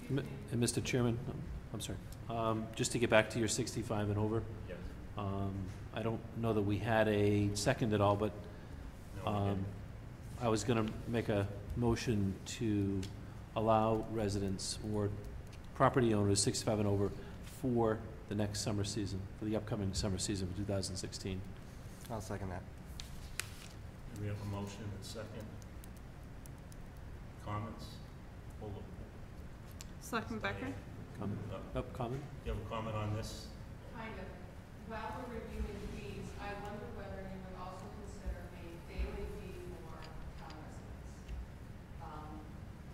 And Mr. Chairman, I'm sorry, just to get back to your 65 and over, Yes. I don't know that we had a second at all, but No, we didn't. I was going to make a motion to allow residents or property owners 65 and over for the next summer season, for the upcoming summer season of 2016. I'll second that. We have a motion and a second. Comments? Pull the. Selectman Becker? Comment? Comment? Do you have a comment on this? Kind of. While we're reviewing fees, I wonder whether you would also consider a daily fee for town residents.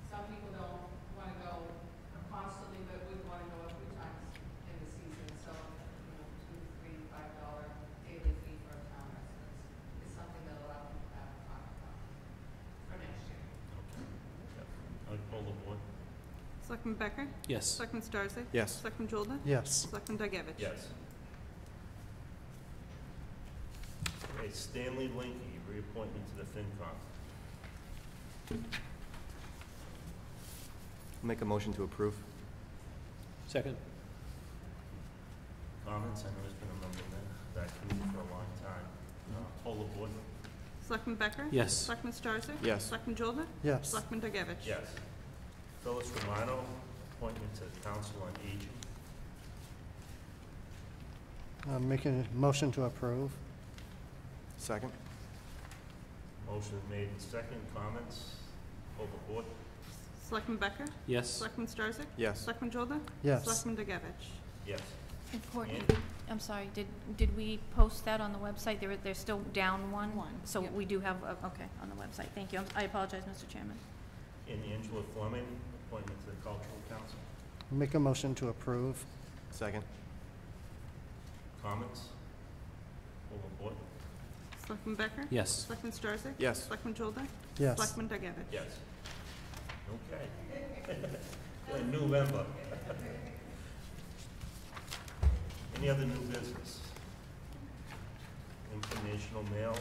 Some people don't want to go constantly, but would want to go a few times in the season. So, $2, $3, $5 daily fee for town residents is something that a lot of people have talked about for next year. I'll pull the board. Selectman Becker? Yes. Selectman Starzak? Yes. Selectman Jolda? Yes. Selectman Dugevich? Yes. Okay, Stanley Linky, reappointment to the FinCom. Make a motion to approve. Second? Comments? I know there's been a member of that committee for a long time. Pull the board. Selectman Becker? Yes. Selectman Starzak? Yes. Selectman Jolda? Yes. Selectman Dugevich? Yes. Phyllis Romano, appointment to the Council on Aging. I'm making a motion to approve. Second. Motion made in second. Comments? Pull the board. Selectman Becker? Yes. Selectman Starzak? Yes. Selectman Jolda? Yes. Selectman Dugevich? Yes. And Courtney, And- I'm sorry, did we post that on the website? They're still down one? One, So yep. we do have, okay, on the website. Thank you. I apologize, Mr. Chairman. And Angela Fleming, appointment to the Cultural Council. Make a motion to approve. Second. Comments? Pull the board. Selectman Becker? Yes. Selectman Starzak? Yes. Selectman Jolda? Yes. Selectman Dugevich? Yes. Okay. A new member. Any other new business? Informational mail?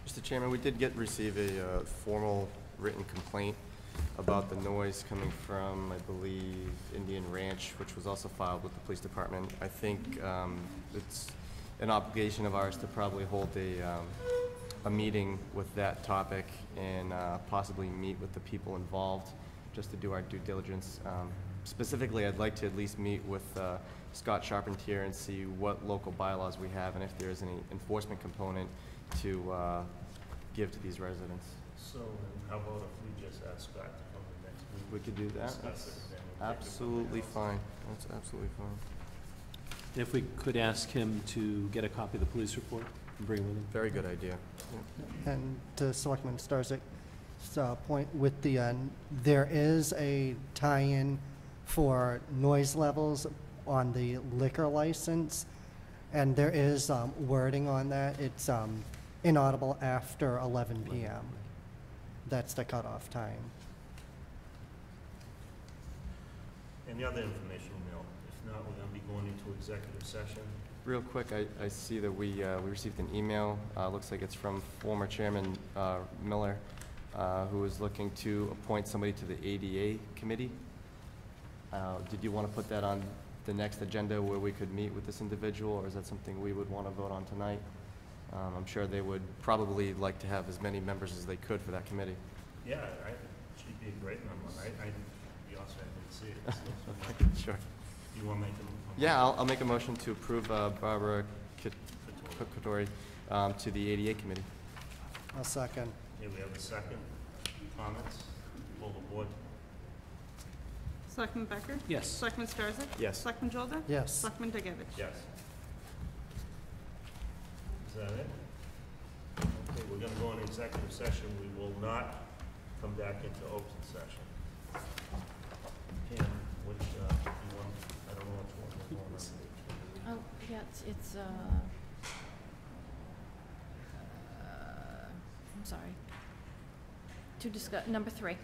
Mr. Chairman, we did receive a formal written complaint about the noise coming from, I believe, Indian Ranch, which was also filed with the police department. I think it's an obligation of ours to probably hold a meeting with that topic and possibly meet with the people involved just to do our due diligence. Specifically, I'd like to at least meet with Scott Charpentier and see what local bylaws we have and if there is any enforcement component to give to these residents. So how about if we just ask Scott to come to next week? We could do that. Discuss That's it, then we'll take it from absolutely there. fine. That's absolutely fine. If we could ask him to get a copy of the police report and bring it with him. Very good idea. And to Selectman Starzak's point with the, there is a tie-in for noise levels on the liquor license, and there is wording on that. It's inaudible after 11 p.m. That's the cutoff time. Any other informational mail? If not, we're gonna be going into into executive session. Real quick, I see that we received an email, looks like it's from former Chairman Miller, who is looking to appoint somebody to the ADA committee. Did you want to put that on the next agenda where we could meet with this individual, or is that something we would want to vote on tonight? I'm sure they would probably like to have as many members as they could for that committee. Yeah, she'd be a great member. To be honest, I didn't see it. So, Sure. you want to make a Yeah, I'll make a motion to approve Barbara Katori to the ADA committee. I'll second. Okay, we have a second. Comments? Pull the board. Selectman Becker? Yes. Selectman Starzak? Yes. Selectman Jolda? Yes. Selectman Degevich? Yes. Is that it? Okay, we're gonna go into executive session. We will not come back into open session. And which, you want, I don't know which one we're going on. Oh, yeah, it's I'm sorry. To discuss, number 3.